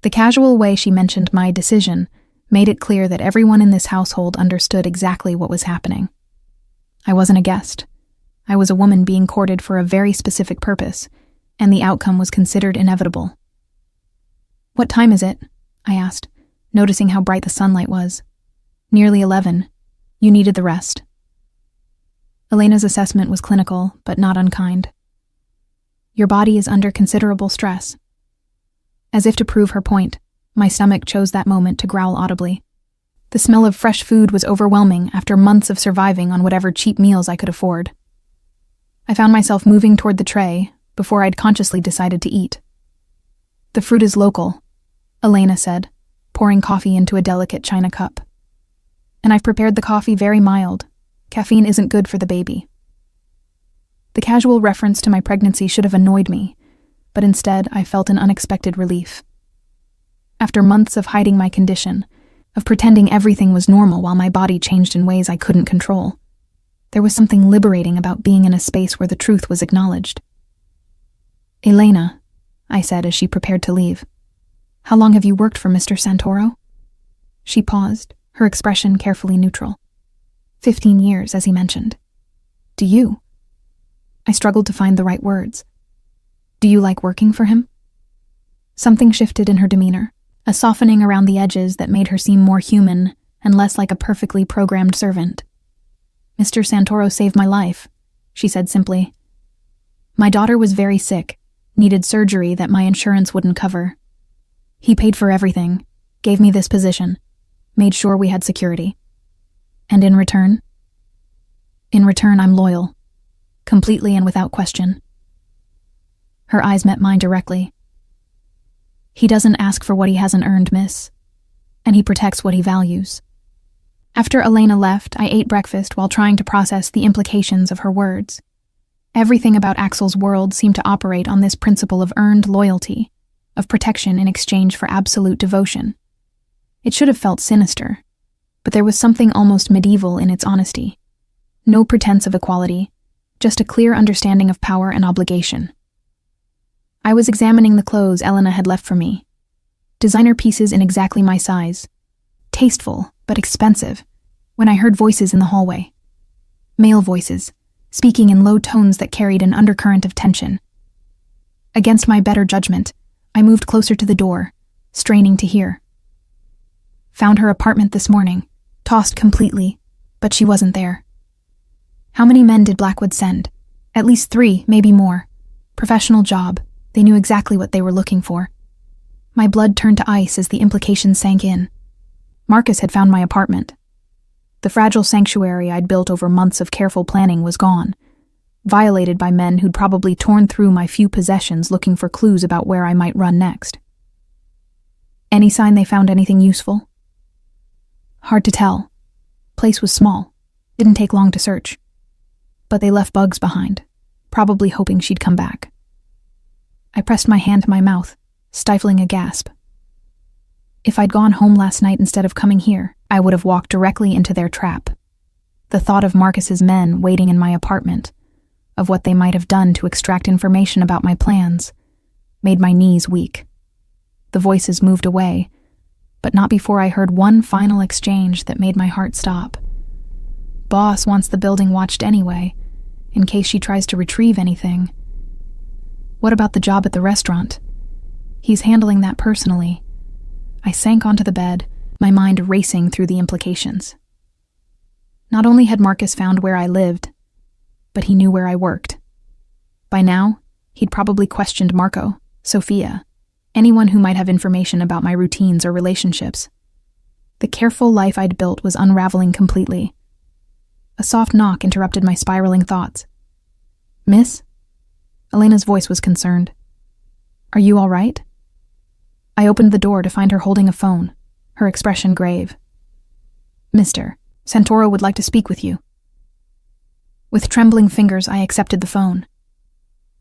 The casual way she mentioned my decision made it clear that everyone in this household understood exactly what was happening. I wasn't a guest. I was a woman being courted for a very specific purpose, and the outcome was considered inevitable. "What time is it?" I asked, noticing how bright the sunlight was. "Nearly 11. You needed the rest." Elena's assessment was clinical, but not unkind. "Your body is under considerable stress." As if to prove her point, my stomach chose that moment to growl audibly. The smell of fresh food was overwhelming after months of surviving on whatever cheap meals I could afford. I found myself moving toward the tray before I'd consciously decided to eat. "The fruit is local," Elena said, pouring coffee into a delicate china cup. "And I've prepared the coffee very mild. Caffeine isn't good for the baby." The casual reference to my pregnancy should have annoyed me, but instead I felt an unexpected relief. After months of hiding my condition, of pretending everything was normal while my body changed in ways I couldn't control, there was something liberating about being in a space where the truth was acknowledged. "Elena," I said as she prepared to leave, "how long have you worked for Mr. Santoro?" She paused, her expression carefully neutral. 15 years, as he mentioned. "Do you?" I struggled to find the right words. "Do you like working for him?" Something shifted in her demeanor, a softening around the edges that made her seem more human and less like a perfectly programmed servant. "Mr. Santoro saved my life," she said simply. "My daughter was very sick, needed surgery that my insurance wouldn't cover. He paid for everything, gave me this position, made sure we had security. And in return? In return, I'm loyal, completely and without question." Her eyes met mine directly. "He doesn't ask for what he hasn't earned, miss, and he protects what he values." After Elena left, I ate breakfast while trying to process the implications of her words. Everything about Axel's world seemed to operate on this principle of earned loyalty, of protection in exchange for absolute devotion. It should have felt sinister, but there was something almost medieval in its honesty. No pretense of equality, just a clear understanding of power and obligation. I was examining the clothes Elena had left for me. Designer pieces in exactly my size. Tasteful, but expensive, when I heard voices in the hallway. Male voices, speaking in low tones that carried an undercurrent of tension. Against my better judgment, I moved closer to the door, straining to hear. "Found her apartment this morning, tossed completely, but she wasn't there." How many men did Blackwood send? At least 3, maybe more. Professional job. They knew exactly what they were looking for. My blood turned to ice as the implications sank in. Marcus had found my apartment. The fragile sanctuary I'd built over months of careful planning was gone, violated by men who'd probably torn through my few possessions looking for clues about where I might run next. Any sign they found anything useful? Hard to tell. Place was small. Didn't take long to search. But they left bugs behind, probably hoping she'd come back. I pressed my hand to my mouth, stifling a gasp. If I'd gone home last night instead of coming here, I would have walked directly into their trap. The thought of Marcus's men waiting in my apartment, of what they might have done to extract information about my plans, made my knees weak. The voices moved away, but not before I heard one final exchange that made my heart stop. boss wants the building watched anyway, in case she tries to retrieve anything. What about the job at the restaurant? He's handling that personally. I sank onto the bed, my mind racing through the implications. Not only had Marcus found where I lived, but he knew where I worked. By now, he'd probably questioned Marco, Sophia, anyone who might have information about my routines or relationships. The careful life I'd built was unraveling completely. A soft knock interrupted my spiraling thoughts. "Miss?" Elena's voice was concerned. "Are you all right?" I opened the door to find her holding a phone, her expression grave. "Mr. Santoro would like to speak with you." With trembling fingers, I accepted the phone.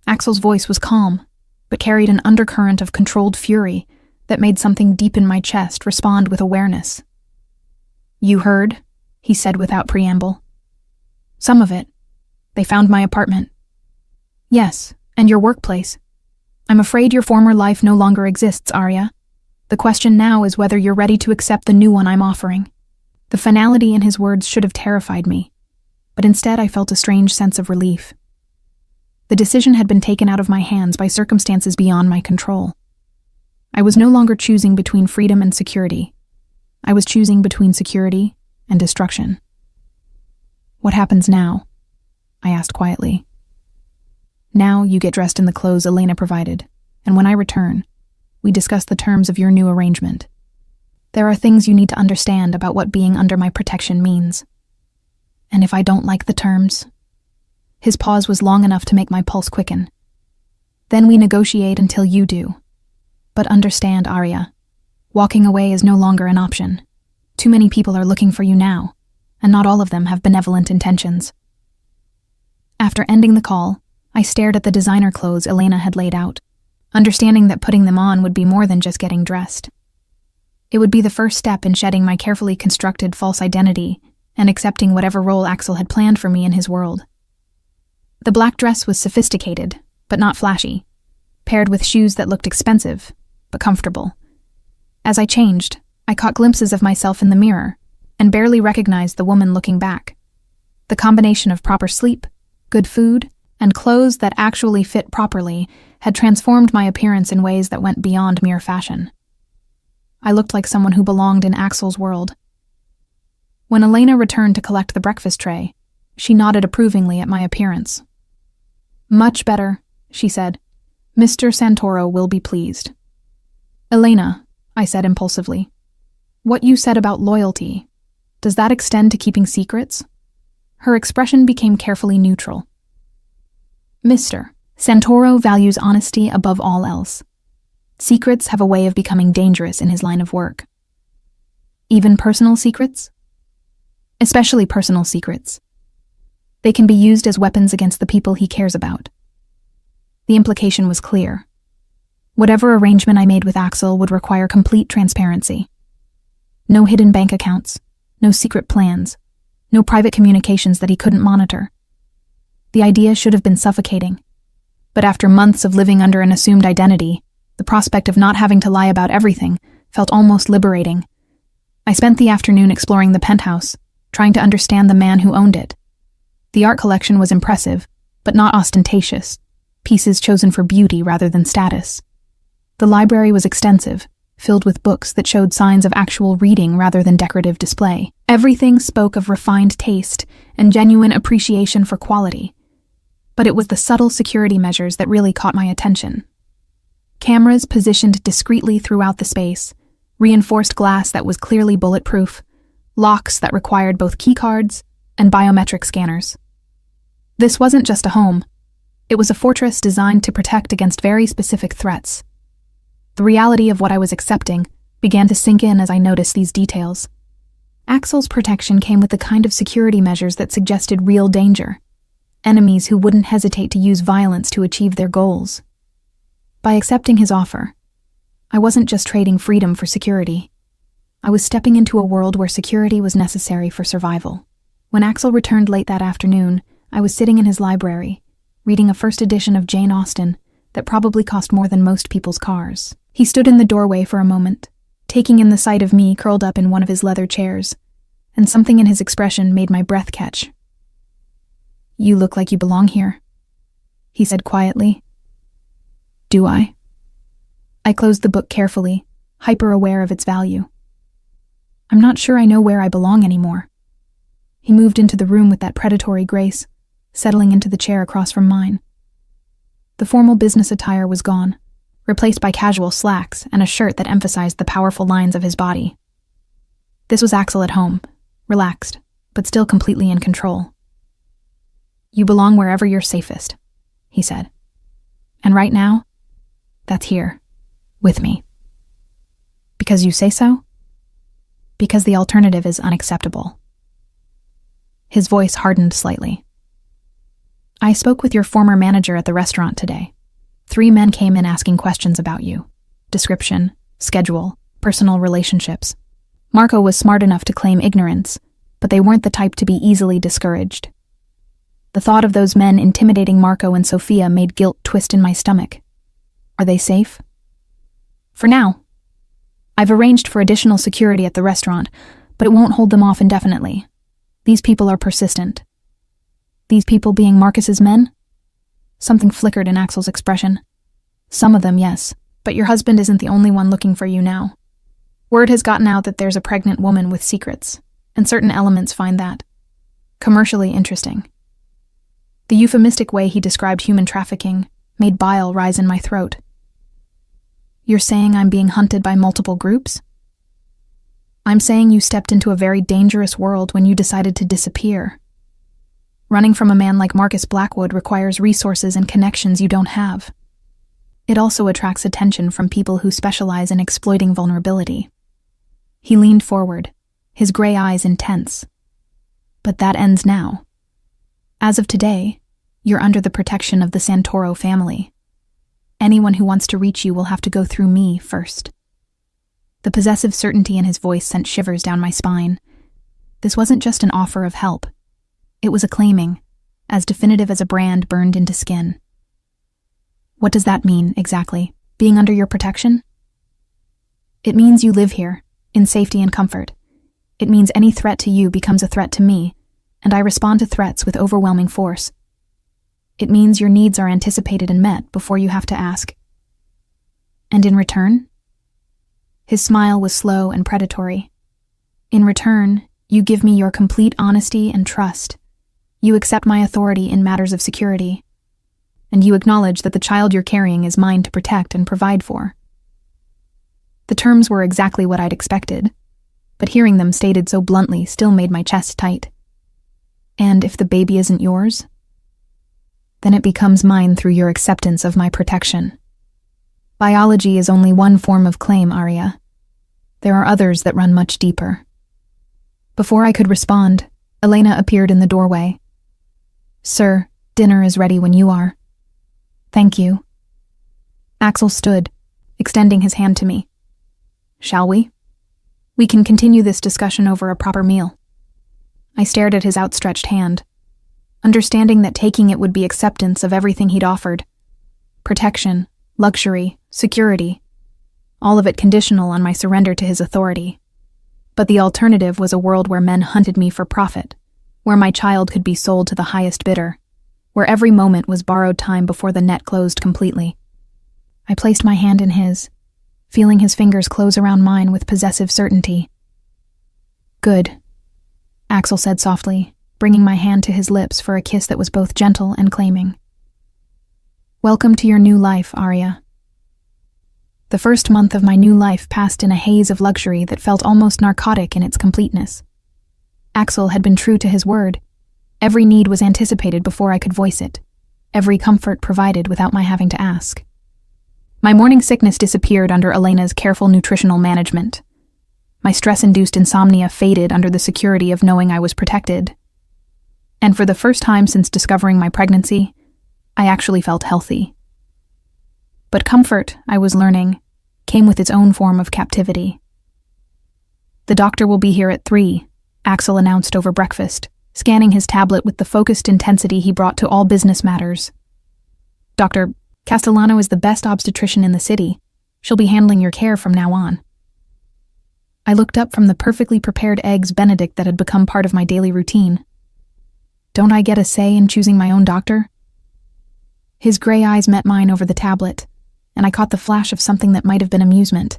Axel's voice was calm, but carried an undercurrent of controlled fury that made something deep in my chest respond with awareness. "You heard," he said without preamble. "Some of it. They found my apartment." "Yes, and your workplace. I'm afraid your former life no longer exists, Arya. The question now is whether you're ready to accept the new one I'm offering." The finality in his words should have terrified me, but instead I felt a strange sense of relief. The decision had been taken out of my hands by circumstances beyond my control. I was no longer choosing between freedom and security. I was choosing between security and destruction. "What happens now?" I asked quietly. "Now you get dressed in the clothes Elena provided, and when I return, we discuss the terms of your new arrangement. There are things you need to understand about what being under my protection means. And if I don't like the terms..." His pause was long enough to make my pulse quicken. "Then we negotiate until you do. But understand, Arya, walking away is no longer an option. Too many people are looking for you now, and not all of them have benevolent intentions." After ending the call, I stared at the designer clothes Elena had laid out, understanding that putting them on would be more than just getting dressed. It would be the first step in shedding my carefully constructed false identity and accepting whatever role Axel had planned for me in his world. The black dress was sophisticated, but not flashy, paired with shoes that looked expensive, but comfortable. As I changed, I caught glimpses of myself in the mirror and barely recognized the woman looking back. The combination of proper sleep, good food, and clothes that actually fit properly had transformed my appearance in ways that went beyond mere fashion. I looked like someone who belonged in Axel's world. When Elena returned to collect the breakfast tray, she nodded approvingly at my appearance. "Much better," she said. "Mr. Santoro will be pleased." "Elena," I said impulsively, "what you said about loyalty, does that extend to keeping secrets?" Her expression became carefully neutral. "Mr. Santoro values honesty above all else. Secrets have a way of becoming dangerous in his line of work." "Even personal secrets?" "Especially personal secrets. They can be used as weapons against the people he cares about." The implication was clear. Whatever arrangement I made with Axel would require complete transparency. No hidden bank accounts, no secret plans, no private communications that he couldn't monitor. The idea should have been suffocating, but after months of living under an assumed identity, the prospect of not having to lie about everything felt almost liberating. I spent the afternoon exploring the penthouse, trying to understand the man who owned it. The art collection was impressive, but not ostentatious, pieces chosen for beauty rather than status. The library was extensive, filled with books that showed signs of actual reading rather than decorative display. Everything spoke of refined taste and genuine appreciation for quality. But it was the subtle security measures that really caught my attention. Cameras positioned discreetly throughout the space, reinforced glass that was clearly bulletproof, locks that required both keycards and biometric scanners. This wasn't just a home. It was a fortress designed to protect against very specific threats. The reality of what I was accepting began to sink in as I noticed these details. Axel's protection came with the kind of security measures that suggested real danger, enemies who wouldn't hesitate to use violence to achieve their goals. By accepting his offer, I wasn't just trading freedom for security. I was stepping into a world where security was necessary for survival. When Axel returned late that afternoon, I was sitting in his library, reading a first edition of Jane Austen that probably cost more than most people's cars. He stood in the doorway for a moment, taking in the sight of me curled up in one of his leather chairs. and something in his expression made my breath catch. "You look like you belong here," he said quietly. "Do I?" I closed the book carefully, hyper-aware of its value. "I'm not sure I know where I belong anymore." He moved into the room with that predatory grace, settling into the chair across from mine. The formal business attire was gone, replaced by casual slacks and a shirt that emphasized the powerful lines of his body. This was Axel at home, relaxed, but still completely in control. "You belong wherever you're safest," he said. "And right now, that's here, with me." "Because you say so?" "Because the alternative is unacceptable." His voice hardened slightly. "I spoke with your former manager at the restaurant today. 3 men came in asking questions about you. Description, schedule, personal relationships. Marco was smart enough to claim ignorance, but they weren't the type to be easily discouraged. The thought of those men intimidating Marco and Sophia made guilt twist in my stomach. Are they safe?" "For now. I've arranged for additional security at the restaurant, but it won't hold them off indefinitely. These people are persistent." "These people being Marcus's men?" Something flickered in Axel's expression. "Some of them, yes, but your husband isn't the only one looking for you now. Word has gotten out that there's a pregnant woman with secrets, and certain elements find that commercially interesting." The euphemistic way he described human trafficking made bile rise in my throat. "You're saying I'm being hunted by multiple groups?" "I'm saying you stepped into a very dangerous world when you decided to disappear. Running from a man like Marcus Blackwood requires resources and connections you don't have. It also attracts attention from people who specialize in exploiting vulnerability." He leaned forward, his gray eyes intense. "But that ends now. As of today, you're under the protection of the Santoro family. Anyone who wants to reach you will have to go through me first." The possessive certainty in his voice sent shivers down my spine. This wasn't just an offer of help. It was a claiming, as definitive as a brand burned into skin. "What does that mean, exactly, being under your protection?" "It means you live here, in safety and comfort. It means any threat to you becomes a threat to me, and I respond to threats with overwhelming force. It means your needs are anticipated and met before you have to ask." "And in return?" His smile was slow and predatory. "In return, you give me your complete honesty and trust. You accept my authority in matters of security. And you acknowledge that the child you're carrying is mine to protect and provide for." The terms were exactly what I'd expected, but hearing them stated so bluntly still made my chest tight. "And if the baby isn't yours?" "Then it becomes mine through your acceptance of my protection. Biology is only one form of claim, Arya. There are others that run much deeper." Before I could respond, Elena appeared in the doorway. "Sir, dinner is ready when you are." "Thank you." Axel stood, extending his hand to me. "Shall we? We can continue this discussion over a proper meal." I stared at his outstretched hand, understanding that taking it would be acceptance of everything he'd offered. Protection, luxury, security, all of it conditional on my surrender to his authority. But the alternative was a world where men hunted me for profit, where my child could be sold to the highest bidder, where every moment was borrowed time before the net closed completely. I placed my hand in his, feeling his fingers close around mine with possessive certainty. "Good," Axel said softly, bringing my hand to his lips for a kiss that was both gentle and claiming. "Welcome to your new life, Arya." The first month of my new life passed in a haze of luxury that felt almost narcotic in its completeness. Axel had been true to his word. Every need was anticipated before I could voice it, every comfort provided without my having to ask. My morning sickness disappeared under Elena's careful nutritional management. My stress-induced insomnia faded under the security of knowing I was protected. And for the first time since discovering my pregnancy, I actually felt healthy. But comfort, I was learning, came with its own form of captivity. "The doctor will be here at 3, Axel announced over breakfast, scanning his tablet with the focused intensity he brought to all business matters. "Dr. Castellano is the best obstetrician in the city. She'll be handling your care from now on." I looked up from the perfectly prepared eggs Benedict that had become part of my daily routine. Don't I get a say in choosing my own doctor? His gray eyes met mine over the tablet, and I caught the flash of something that might have been amusement.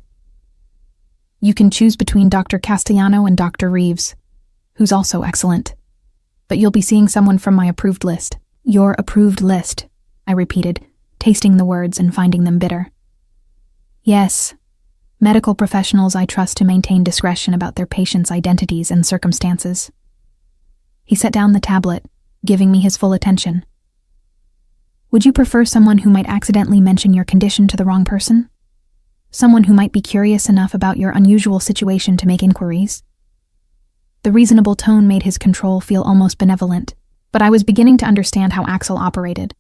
You can choose between Dr. Castellano and Dr. Reeves, who's also excellent. But you'll be seeing someone from my approved list. Your approved list, I repeated, tasting the words and finding them bitter. Yes, medical professionals I trust to maintain discretion about their patients' identities and circumstances. He set down the tablet, giving me his full attention. Would you prefer someone who might accidentally mention your condition to the wrong person? Someone who might be curious enough about your unusual situation to make inquiries? The reasonable tone made his control feel almost benevolent, but I was beginning to understand how Axel operated.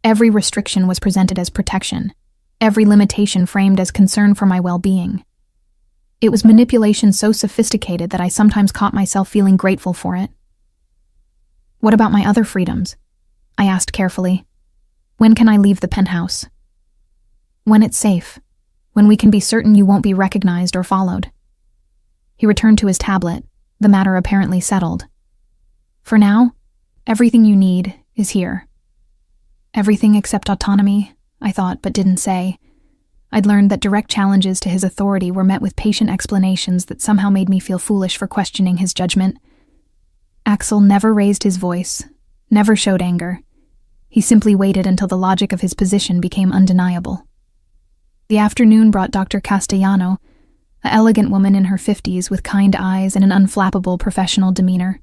Every restriction was presented as protection, every limitation framed as concern for my well-being. It was manipulation so sophisticated that I sometimes caught myself feeling grateful for it. What about my other freedoms? I asked carefully. When can I leave the penthouse? When it's safe. When we can be certain you won't be recognized or followed. He returned to his tablet, the matter apparently settled. For now, everything you need is here. Everything except autonomy, I thought but didn't say. I'd learned that direct challenges to his authority were met with patient explanations that somehow made me feel foolish for questioning his judgment. Axel never raised his voice, never showed anger. He simply waited until the logic of his position became undeniable. The afternoon brought Dr. Castellano, an elegant woman in her 50s with kind eyes and an unflappable professional demeanor.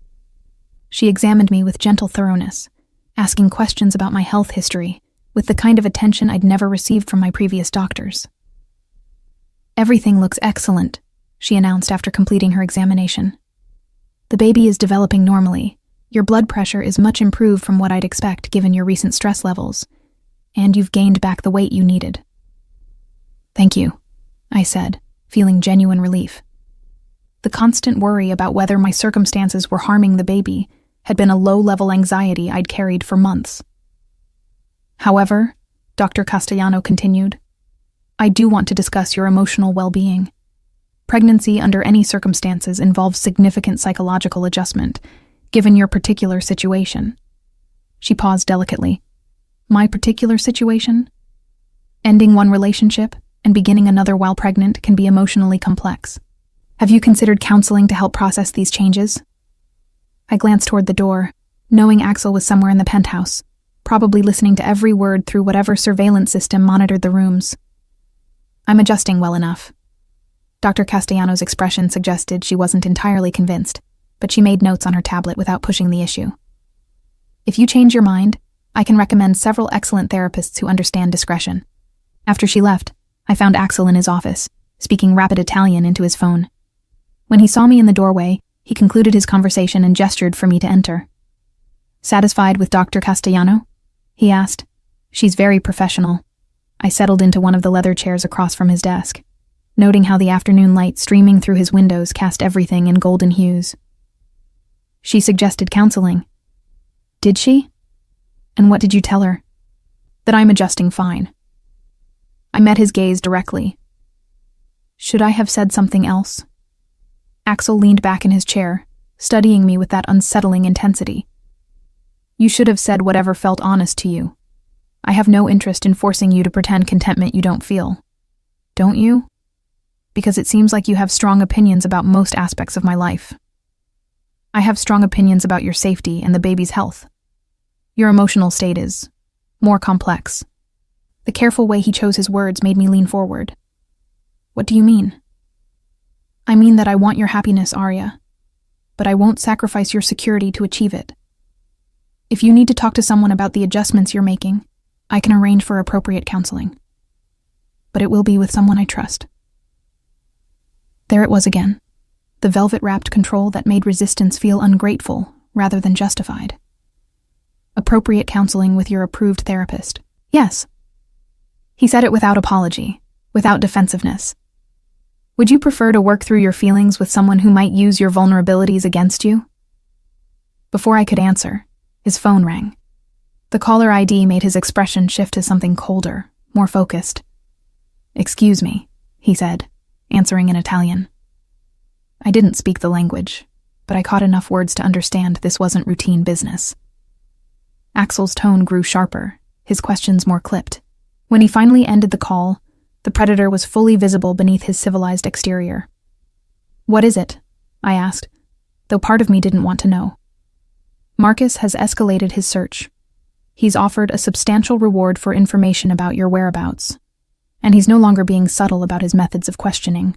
She examined me with gentle thoroughness, asking questions about my health history, with the kind of attention I'd never received from my previous doctors. Everything looks excellent, she announced after completing her examination. The baby is developing normally. Your blood pressure is much improved from what I'd expect given your recent stress levels, and you've gained back the weight you needed. Thank you, I said, feeling genuine relief. The constant worry about whether my circumstances were harming the baby had been a low-level anxiety I'd carried for months. However, Dr. Castellano continued, I do want to discuss your emotional well-being. Pregnancy under any circumstances involves significant psychological adjustment, given your particular situation. She paused delicately. My particular situation? Ending one relationship and beginning another while pregnant can be emotionally complex. Have you considered counseling to help process these changes? I glanced toward the door, knowing Axel was somewhere in the penthouse, probably listening to every word through whatever surveillance system monitored the rooms. I'm adjusting well enough. Dr. Castellano's expression suggested she wasn't entirely convinced, but she made notes on her tablet without pushing the issue. If you change your mind, I can recommend several excellent therapists who understand discretion. After she left, I found Axel in his office, speaking rapid Italian into his phone. When he saw me in the doorway, he concluded his conversation and gestured for me to enter. Satisfied with Dr. Castellano? He asked. She's very professional. I settled into one of the leather chairs across from his desk, noting how the afternoon light streaming through his windows cast everything in golden hues. She suggested counseling. Did she? And what did you tell her? That I'm adjusting fine. I met his gaze directly. Should I have said something else? Axel leaned back in his chair, studying me with that unsettling intensity. You should have said whatever felt honest to you. I have no interest in forcing you to pretend contentment you don't feel. Don't you? Because it seems like you have strong opinions about most aspects of my life. I have strong opinions about your safety and the baby's health. Your emotional state is more complex. The careful way he chose his words made me lean forward. What do you mean? I mean that I want your happiness, Arya, but I won't sacrifice your security to achieve it. If you need to talk to someone about the adjustments you're making, I can arrange for appropriate counseling. But it will be with someone I trust. There it was again. The velvet-wrapped control that made resistance feel ungrateful rather than justified. Appropriate counseling with your approved therapist. Yes. He said it without apology, without defensiveness. Would you prefer to work through your feelings with someone who might use your vulnerabilities against you? Before I could answer, his phone rang. The caller ID made his expression shift to something colder, more focused. Excuse me, he said, answering in Italian. I didn't speak the language, but I caught enough words to understand this wasn't routine business. Axel's tone grew sharper, his questions more clipped. When he finally ended the call, the predator was fully visible beneath his civilized exterior. "What is it?" I asked, though part of me didn't want to know. "Marcus has escalated his search. He's offered a substantial reward for information about your whereabouts, and he's no longer being subtle about his methods of questioning."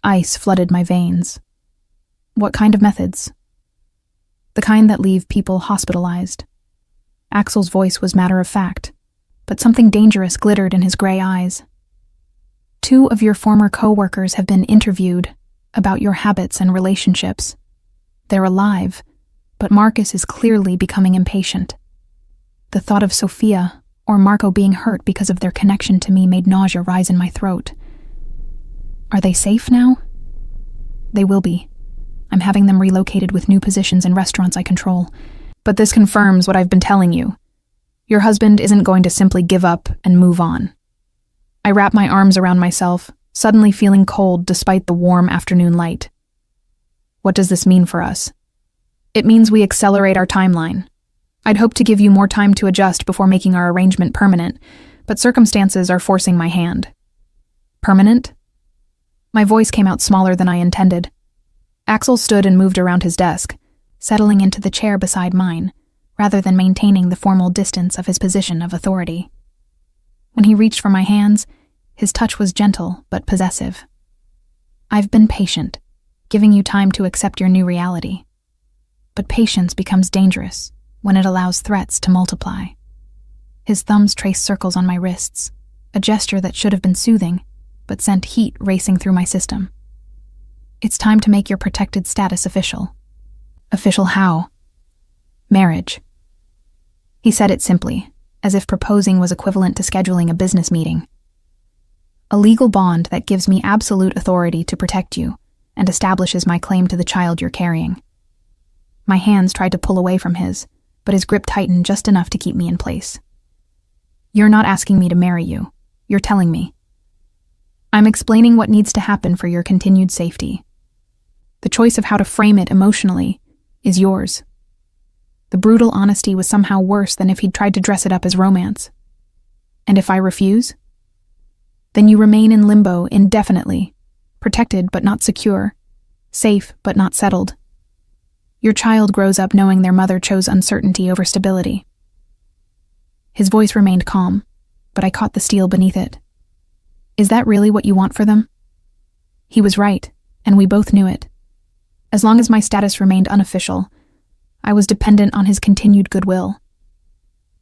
Ice flooded my veins. "What kind of methods?" "The kind that leave people hospitalized." Axel's voice was matter of fact, but something dangerous glittered in his gray eyes. "2 of your former co-workers have been interviewed about your habits and relationships. They're alive, but Marcus is clearly becoming impatient. The thought of Sophia or Marco being hurt because of their connection to me made nausea rise in my throat. Are they safe now? They will be. I'm having them relocated with new positions in restaurants I control. But this confirms what I've been telling you. Your husband isn't going to simply give up and move on." I wrapped my arms around myself, suddenly feeling cold despite the warm afternoon light. "What does this mean for us?" "It means we accelerate our timeline. I'd hoped to give you more time to adjust before making our arrangement permanent, but circumstances are forcing my hand." "Permanent?" My voice came out smaller than I intended. Axel stood and moved around his desk, settling into the chair beside mine, rather than maintaining the formal distance of his position of authority. When he reached for my hands, his touch was gentle but possessive. "I've been patient, giving you time to accept your new reality. But patience becomes dangerous when it allows threats to multiply." His thumbs traced circles on my wrists, a gesture that should have been soothing, but sent heat racing through my system. "It's time to make your protected status official." "Official how?" "Marriage." He said it simply, as if proposing was equivalent to scheduling a business meeting. "A legal bond that gives me absolute authority to protect you and establishes my claim to the child you're carrying." My hands tried to pull away from his, but his grip tightened just enough to keep me in place. "You're not asking me to marry you. You're telling me. I'm explaining what needs to happen for your continued safety. The choice of how to frame it emotionally is yours." The brutal honesty was somehow worse than if he'd tried to dress it up as romance. "And if I refuse?" "Then you remain in limbo indefinitely, protected but not secure, safe but not settled. Your child grows up knowing their mother chose uncertainty over stability." His voice remained calm, but I caught the steel beneath it. "Is that really what you want for them?" He was right, and we both knew it. As long as my status remained unofficial, I was dependent on his continued goodwill.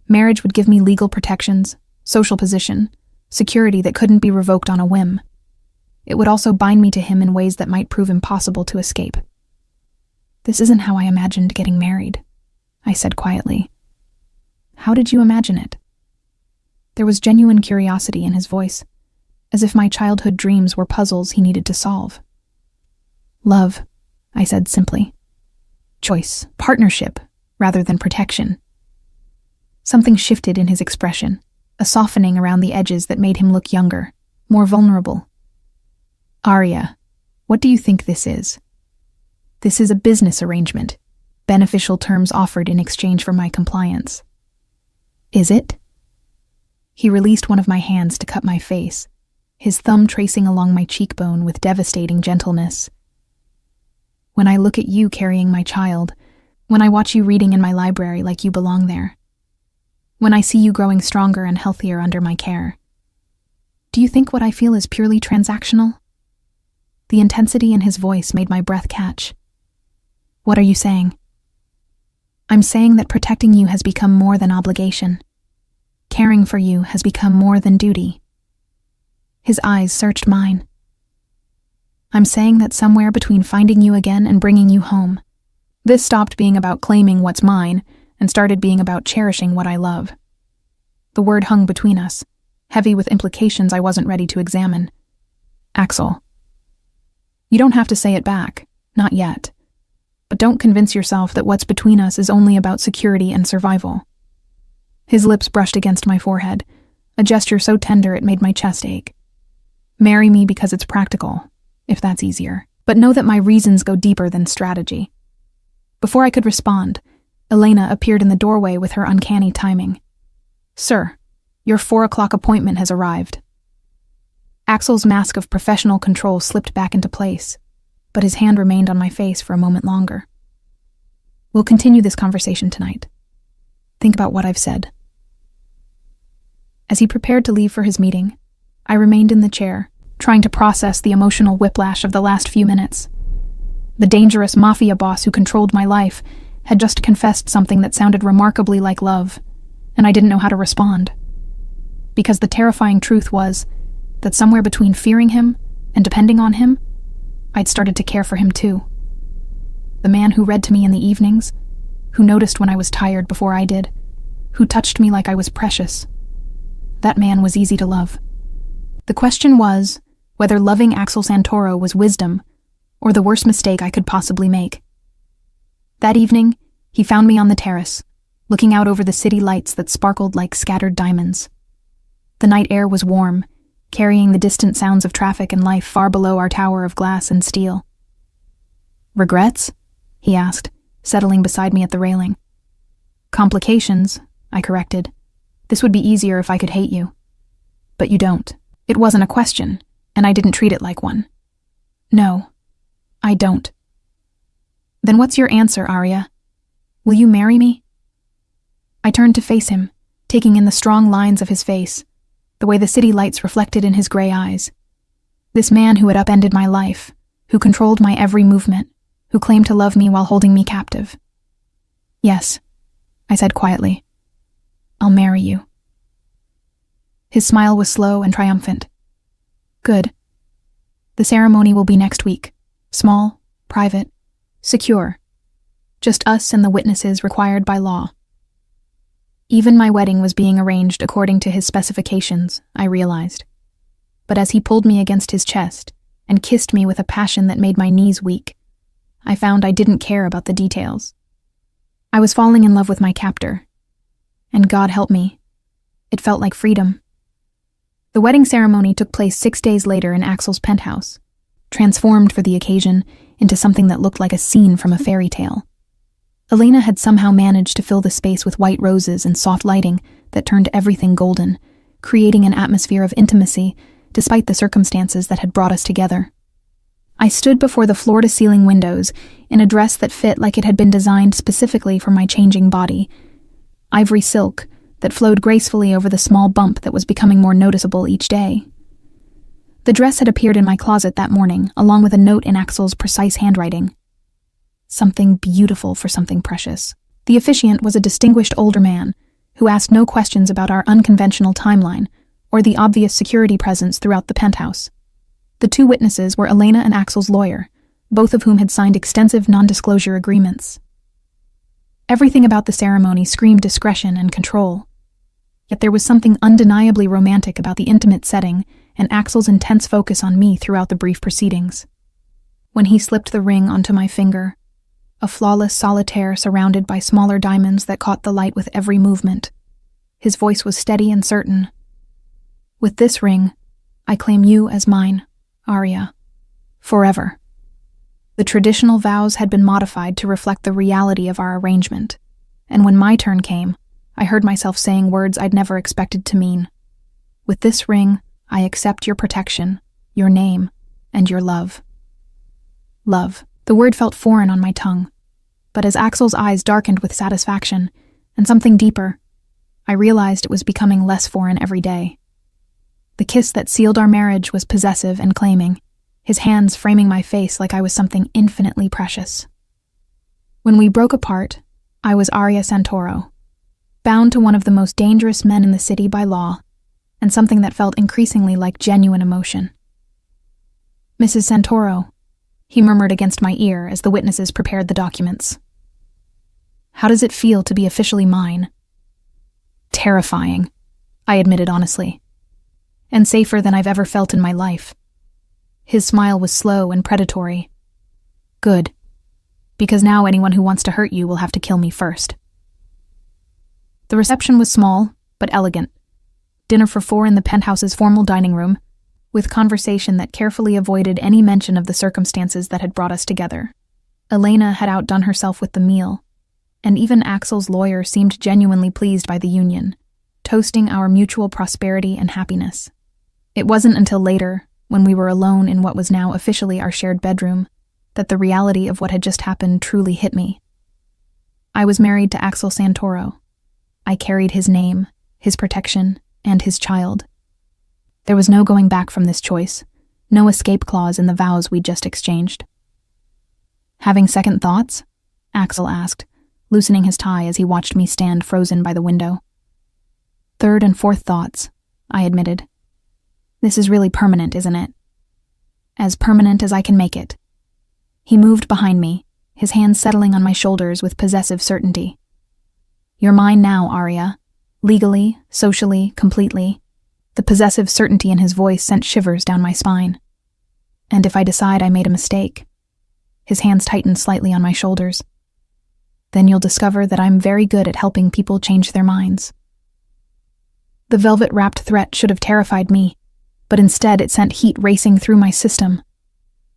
Marriage would give me legal protections, social position, security that couldn't be revoked on a whim. It would also bind me to him in ways that might prove impossible to escape. "This isn't how I imagined getting married," I said quietly. "How did you imagine it?" There was genuine curiosity in his voice, as if my childhood dreams were puzzles he needed to solve. "Love," I said simply. "Choice, partnership, rather than protection." Something shifted in his expression, a softening around the edges that made him look younger, more vulnerable. "Arya, what do you think this is?" "This is a business arrangement, beneficial terms offered in exchange for my compliance." "Is it?" He released one of my hands to cut my face, his thumb tracing along my cheekbone with devastating gentleness. "When I look at you carrying my child, when I watch you reading in my library like you belong there, when I see you growing stronger and healthier under my care, do you think what I feel is purely transactional?" The intensity in his voice made my breath catch. "What are you saying?" "I'm saying that protecting you has become more than obligation. Caring for you has become more than duty." His eyes searched mine. "I'm saying that somewhere between finding you again and bringing you home, this stopped being about claiming what's mine and started being about cherishing what I love." The word hung between us, heavy with implications I wasn't ready to examine. "Axel." "You don't have to say it back, not yet. But don't convince yourself that what's between us is only about security and survival." His lips brushed against my forehead, a gesture so tender it made my chest ache. "Marry me because it's practical, if that's easier." But know that my reasons go deeper than strategy. Before I could respond, Elena appeared in the doorway with her uncanny timing. "Sir, your 4 o'clock appointment has arrived." Axel's mask of professional control slipped back into place, but his hand remained on my face for a moment longer. "We'll continue this conversation tonight. Think about what I've said." As he prepared to leave for his meeting, I remained in the chair, trying to process the emotional whiplash of the last few minutes. The dangerous Mafia boss who controlled my life had just confessed something that sounded remarkably like love, and I didn't know how to respond. Because the terrifying truth was that somewhere between fearing him and depending on him, I'd started to care for him too. The man who read to me in the evenings, who noticed when I was tired before I did, who touched me like I was precious. That man was easy to love. The question was whether loving Axel Santoro was wisdom or the worst mistake I could possibly make. That evening, he found me on the terrace, looking out over the city lights that sparkled like scattered diamonds. The night air was warm, carrying the distant sounds of traffic and life far below our tower of glass and steel. "Regrets?" he asked, settling beside me at the railing. "Complications," I corrected. "This would be easier if I could hate you. But you don't." It wasn't a question, and I didn't treat it like one. "No, I don't." "Then what's your answer, Arya? Will you marry me?" I turned to face him, taking in the strong lines of his face, the way the city lights reflected in his gray eyes. This man who had upended my life, who controlled my every movement, who claimed to love me while holding me captive. "Yes," I said quietly. "I'll marry you." His smile was slow and triumphant. "Good. The ceremony will be next week. Small, private, secure. Just us and the witnesses required by law." Even my wedding was being arranged according to his specifications, I realized. But as he pulled me against his chest and kissed me with a passion that made my knees weak, I found I didn't care about the details. I was falling in love with my captor. And God help me, it felt like freedom. The wedding ceremony took place 6 days later in Axel's penthouse, transformed for the occasion into something that looked like a scene from a fairy tale. Elena had somehow managed to fill the space with white roses and soft lighting that turned everything golden, creating an atmosphere of intimacy despite the circumstances that had brought us together. I stood before the floor-to-ceiling windows in a dress that fit like it had been designed specifically for my changing body, ivory silk that flowed gracefully over the small bump that was becoming more noticeable each day. The dress had appeared in my closet that morning, along with a note in Axel's precise handwriting. Something beautiful for something precious. The officiant was a distinguished older man who asked no questions about our unconventional timeline or the obvious security presence throughout the penthouse. The 2 witnesses were Elena and Axel's lawyer, both of whom had signed extensive non-disclosure agreements. Everything about the ceremony screamed discretion and control. Yet there was something undeniably romantic about the intimate setting and Axel's intense focus on me throughout the brief proceedings. When he slipped the ring onto my finger, a flawless solitaire surrounded by smaller diamonds that caught the light with every movement, his voice was steady and certain. "With this ring, I claim you as mine, Arya, forever." The traditional vows had been modified to reflect the reality of our arrangement, and when my turn came, I heard myself saying words I'd never expected to mean. "With this ring, I accept your protection, your name, and your love." Love. The word felt foreign on my tongue, but as Axel's eyes darkened with satisfaction and something deeper, I realized it was becoming less foreign every day. The kiss that sealed our marriage was possessive and claiming, his hands framing my face like I was something infinitely precious. When we broke apart, I was Arya Santoro, bound to one of the most dangerous men in the city by law, and something that felt increasingly like genuine emotion. "Mrs. Santoro," he murmured against my ear as the witnesses prepared the documents. "How does it feel to be officially mine?" "Terrifying," I admitted honestly. "And safer than I've ever felt in my life." His smile was slow and predatory. "Good. Because now anyone who wants to hurt you will have to kill me first." The reception was small, but elegant. Dinner for 4 in the penthouse's formal dining room, with conversation that carefully avoided any mention of the circumstances that had brought us together. Elena had outdone herself with the meal, and even Axel's lawyer seemed genuinely pleased by the union, toasting our mutual prosperity and happiness. It wasn't until later, when we were alone in what was now officially our shared bedroom, that the reality of what had just happened truly hit me. I was married to Axel Santoro. I carried his name, his protection, and his child. There was no going back from this choice, no escape clause in the vows we'd just exchanged. "Having second thoughts?" Axel asked, loosening his tie as he watched me stand frozen by the window. "Third and fourth thoughts," I admitted. "This is really permanent, isn't it?" "As permanent as I can make it." He moved behind me, his hands settling on my shoulders with possessive certainty. "You're mine now, Arya. Legally, socially, completely." The possessive certainty in his voice sent shivers down my spine. "And if I decide I made a mistake," his hands tightened slightly on my shoulders, "then you'll discover that I'm very good at helping people change their minds." The velvet-wrapped threat should have terrified me, but instead it sent heat racing through my system.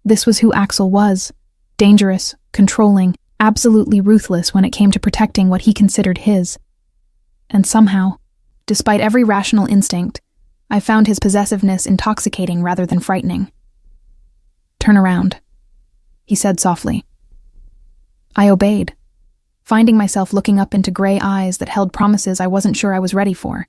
This was who Axel was: dangerous, controlling, absolutely ruthless when it came to protecting what he considered his. And somehow, despite every rational instinct, I found his possessiveness intoxicating rather than frightening. "Turn around," he said softly. I obeyed, finding myself looking up into gray eyes that held promises I wasn't sure I was ready for.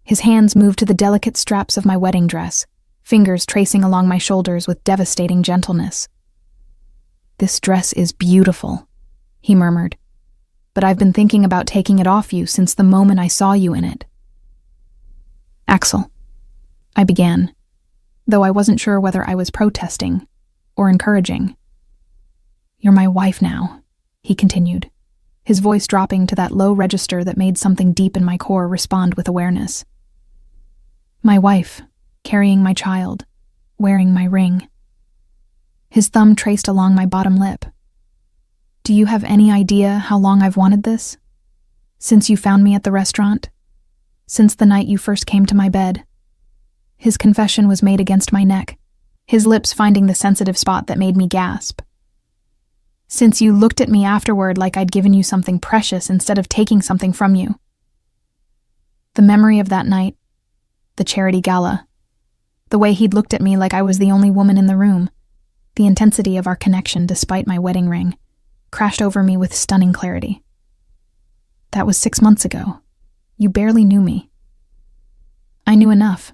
His hands moved to the delicate straps of my wedding dress, fingers tracing along my shoulders with devastating gentleness. "This dress is beautiful," he murmured, "but I've been thinking about taking it off you since the moment I saw you in it." "Axel," I began, though I wasn't sure whether I was protesting or encouraging. "You're my wife now," he continued, his voice dropping to that low register that made something deep in my core respond with awareness. "My wife, carrying my child, wearing my ring." His thumb traced along my bottom lip. "Do you have any idea how long I've wanted this? Since you found me at the restaurant? Since the night you first came to my bed?" His confession was made against my neck, his lips finding the sensitive spot that made me gasp. "Since you looked at me afterward like I'd given you something precious instead of taking something from you." The memory of that night, the charity gala, the way he'd looked at me like I was the only woman in the room, the intensity of our connection despite my wedding ring, crashed over me with stunning clarity. "That was 6 months ago. You barely knew me." "I knew enough."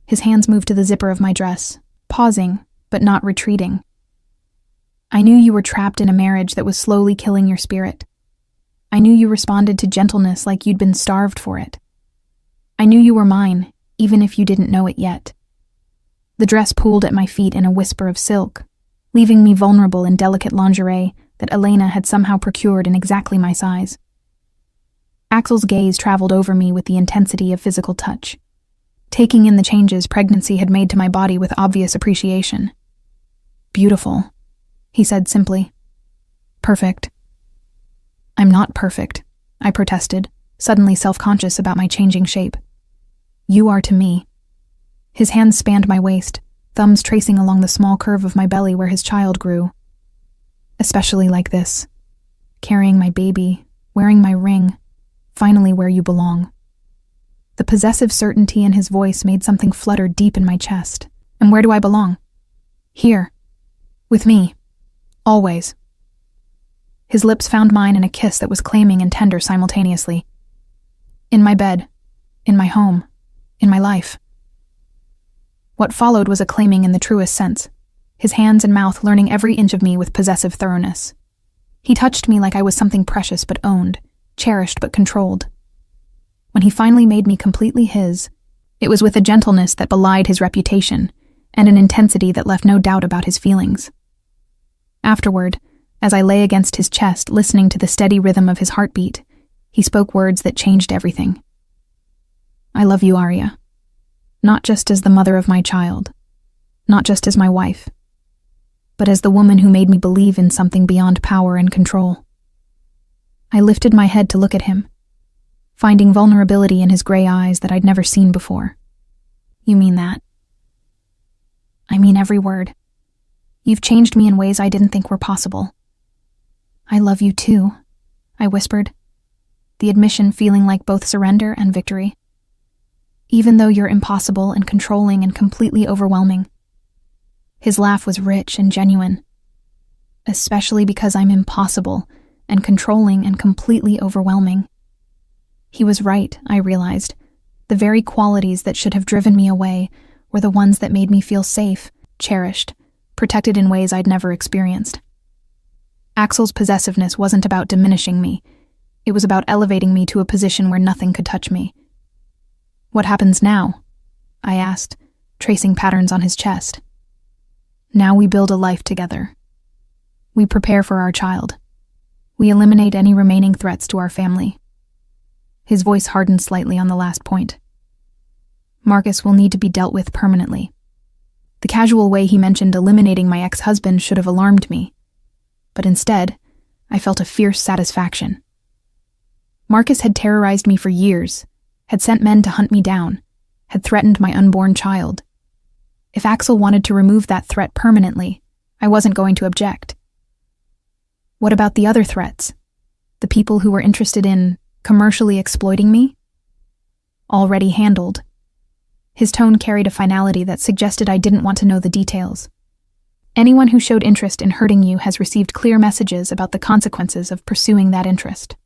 His hands moved to the zipper of my dress, pausing, but not retreating. "I knew you were trapped in a marriage that was slowly killing your spirit. I knew you responded to gentleness like you'd been starved for it. I knew you were mine, even if you didn't know it yet." The dress pooled at my feet in a whisper of silk, leaving me vulnerable in delicate lingerie that Elena had somehow procured in exactly my size. Axel's gaze traveled over me with the intensity of physical touch, taking in the changes pregnancy had made to my body with obvious appreciation. "Beautiful," he said simply. "Perfect." "I'm not perfect," I protested, suddenly self-conscious about my changing shape. "You are to me." His hands spanned my waist, thumbs tracing along the small curve of my belly where his child grew. "Especially like this. Carrying my baby, wearing my ring, finally where you belong." The possessive certainty in his voice made something flutter deep in my chest. "And where do I belong?" "Here. With me. Always." His lips found mine in a kiss that was claiming and tender simultaneously. "In my bed. In my home. In my life." What followed was a claiming in the truest sense, his hands and mouth learning every inch of me with possessive thoroughness. He touched me like I was something precious but owned, cherished but controlled. When he finally made me completely his, it was with a gentleness that belied his reputation, and an intensity that left no doubt about his feelings. Afterward, as I lay against his chest listening to the steady rhythm of his heartbeat, he spoke words that changed everything. "I love you, Arya. Not just as the mother of my child, not just as my wife, but as the woman who made me believe in something beyond power and control." I lifted my head to look at him, finding vulnerability in his gray eyes that I'd never seen before. You mean that? I mean every word. You've changed me in ways I didn't think were possible. I love you too, I whispered, the admission feeling like both surrender and victory. Even though you're impossible and controlling and completely overwhelming. His laugh was rich and genuine. Especially because I'm impossible and controlling and completely overwhelming. He was right, I realized. The very qualities that should have driven me away were the ones that made me feel safe, cherished, protected in ways I'd never experienced. Axel's possessiveness wasn't about diminishing me. It was about elevating me to a position where nothing could touch me. What happens now? I asked, tracing patterns on his chest. Now we build a life together. We prepare for our child. We eliminate any remaining threats to our family. His voice hardened slightly on the last point. Marcus will need to be dealt with permanently. The casual way he mentioned eliminating my ex-husband should have alarmed me. But instead, I felt a fierce satisfaction. Marcus had terrorized me for years, had sent men to hunt me down, had threatened my unborn child. If Axel wanted to remove that threat permanently, I wasn't going to object. What about the other threats? The people who were interested in commercially exploiting me? Already handled. His tone carried a finality that suggested I didn't want to know the details. Anyone who showed interest in hurting you has received clear messages about the consequences of pursuing that interest.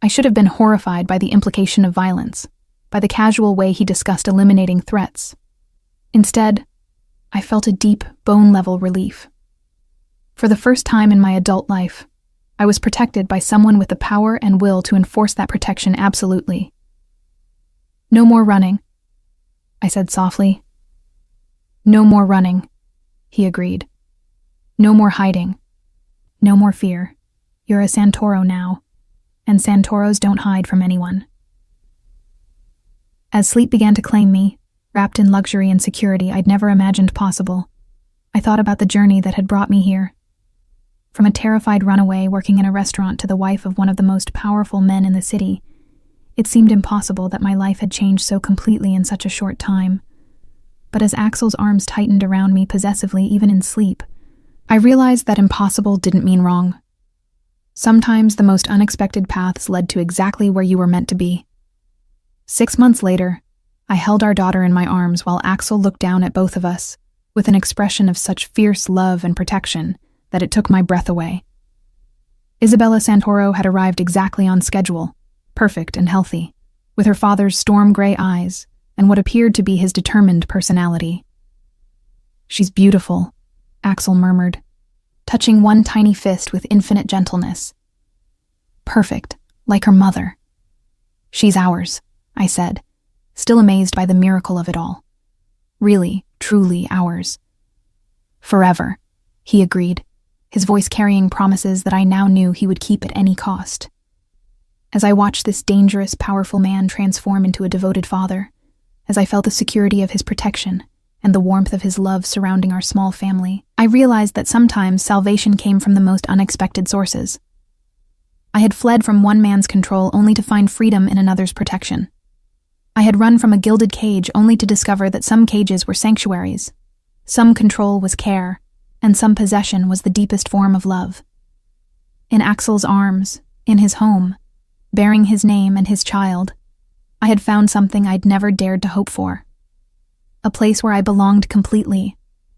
I should have been horrified by the implication of violence, by the casual way he discussed eliminating threats. Instead, I felt a deep, bone-level relief. For the first time in my adult life, I was protected by someone with the power and will to enforce that protection absolutely. No more running, I said softly. No more running, he agreed. No more hiding. No more fear. You're a Santoro now, and Santoros don't hide from anyone. As sleep began to claim me, wrapped in luxury and security I'd never imagined possible, I thought about the journey that had brought me here. From a terrified runaway working in a restaurant to the wife of one of the most powerful men in the city, it seemed impossible that my life had changed so completely in such a short time. But as Axel's arms tightened around me possessively even in sleep, I realized that impossible didn't mean wrong. Sometimes the most unexpected paths led to exactly where you were meant to be. 6 months later, I held our daughter in my arms while Axel looked down at both of us, with an expression of such fierce love and protection that it took my breath away. Isabella Santoro had arrived exactly on schedule, perfect and healthy, with her father's storm-gray eyes and what appeared to be his determined personality. She's beautiful, Axel murmured, touching one tiny fist with infinite gentleness. Perfect, like her mother. She's ours, I said, still amazed by the miracle of it all. Really, truly ours. Forever, he agreed, his voice carrying promises that I now knew he would keep at any cost. As I watched this dangerous, powerful man transform into a devoted father, as I felt the security of his protection and the warmth of his love surrounding our small family, I realized that sometimes salvation came from the most unexpected sources. I had fled from one man's control only to find freedom in another's protection. I had run from a gilded cage only to discover that some cages were sanctuaries, some control was care, and some possession was the deepest form of love. In Axel's arms, in his home, bearing his name and his child, I had found something I'd never dared to hope for. A place where I belonged completely,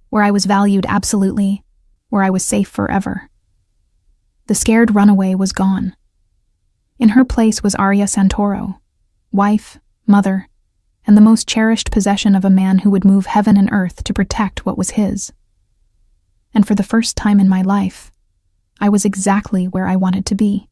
where I was valued absolutely, where I was safe forever. The scared runaway was gone. In her place was Arya Santoro, wife, mother, and the most cherished possession of a man who would move heaven and earth to protect what was his. And for the first time in my life, I was exactly where I wanted to be.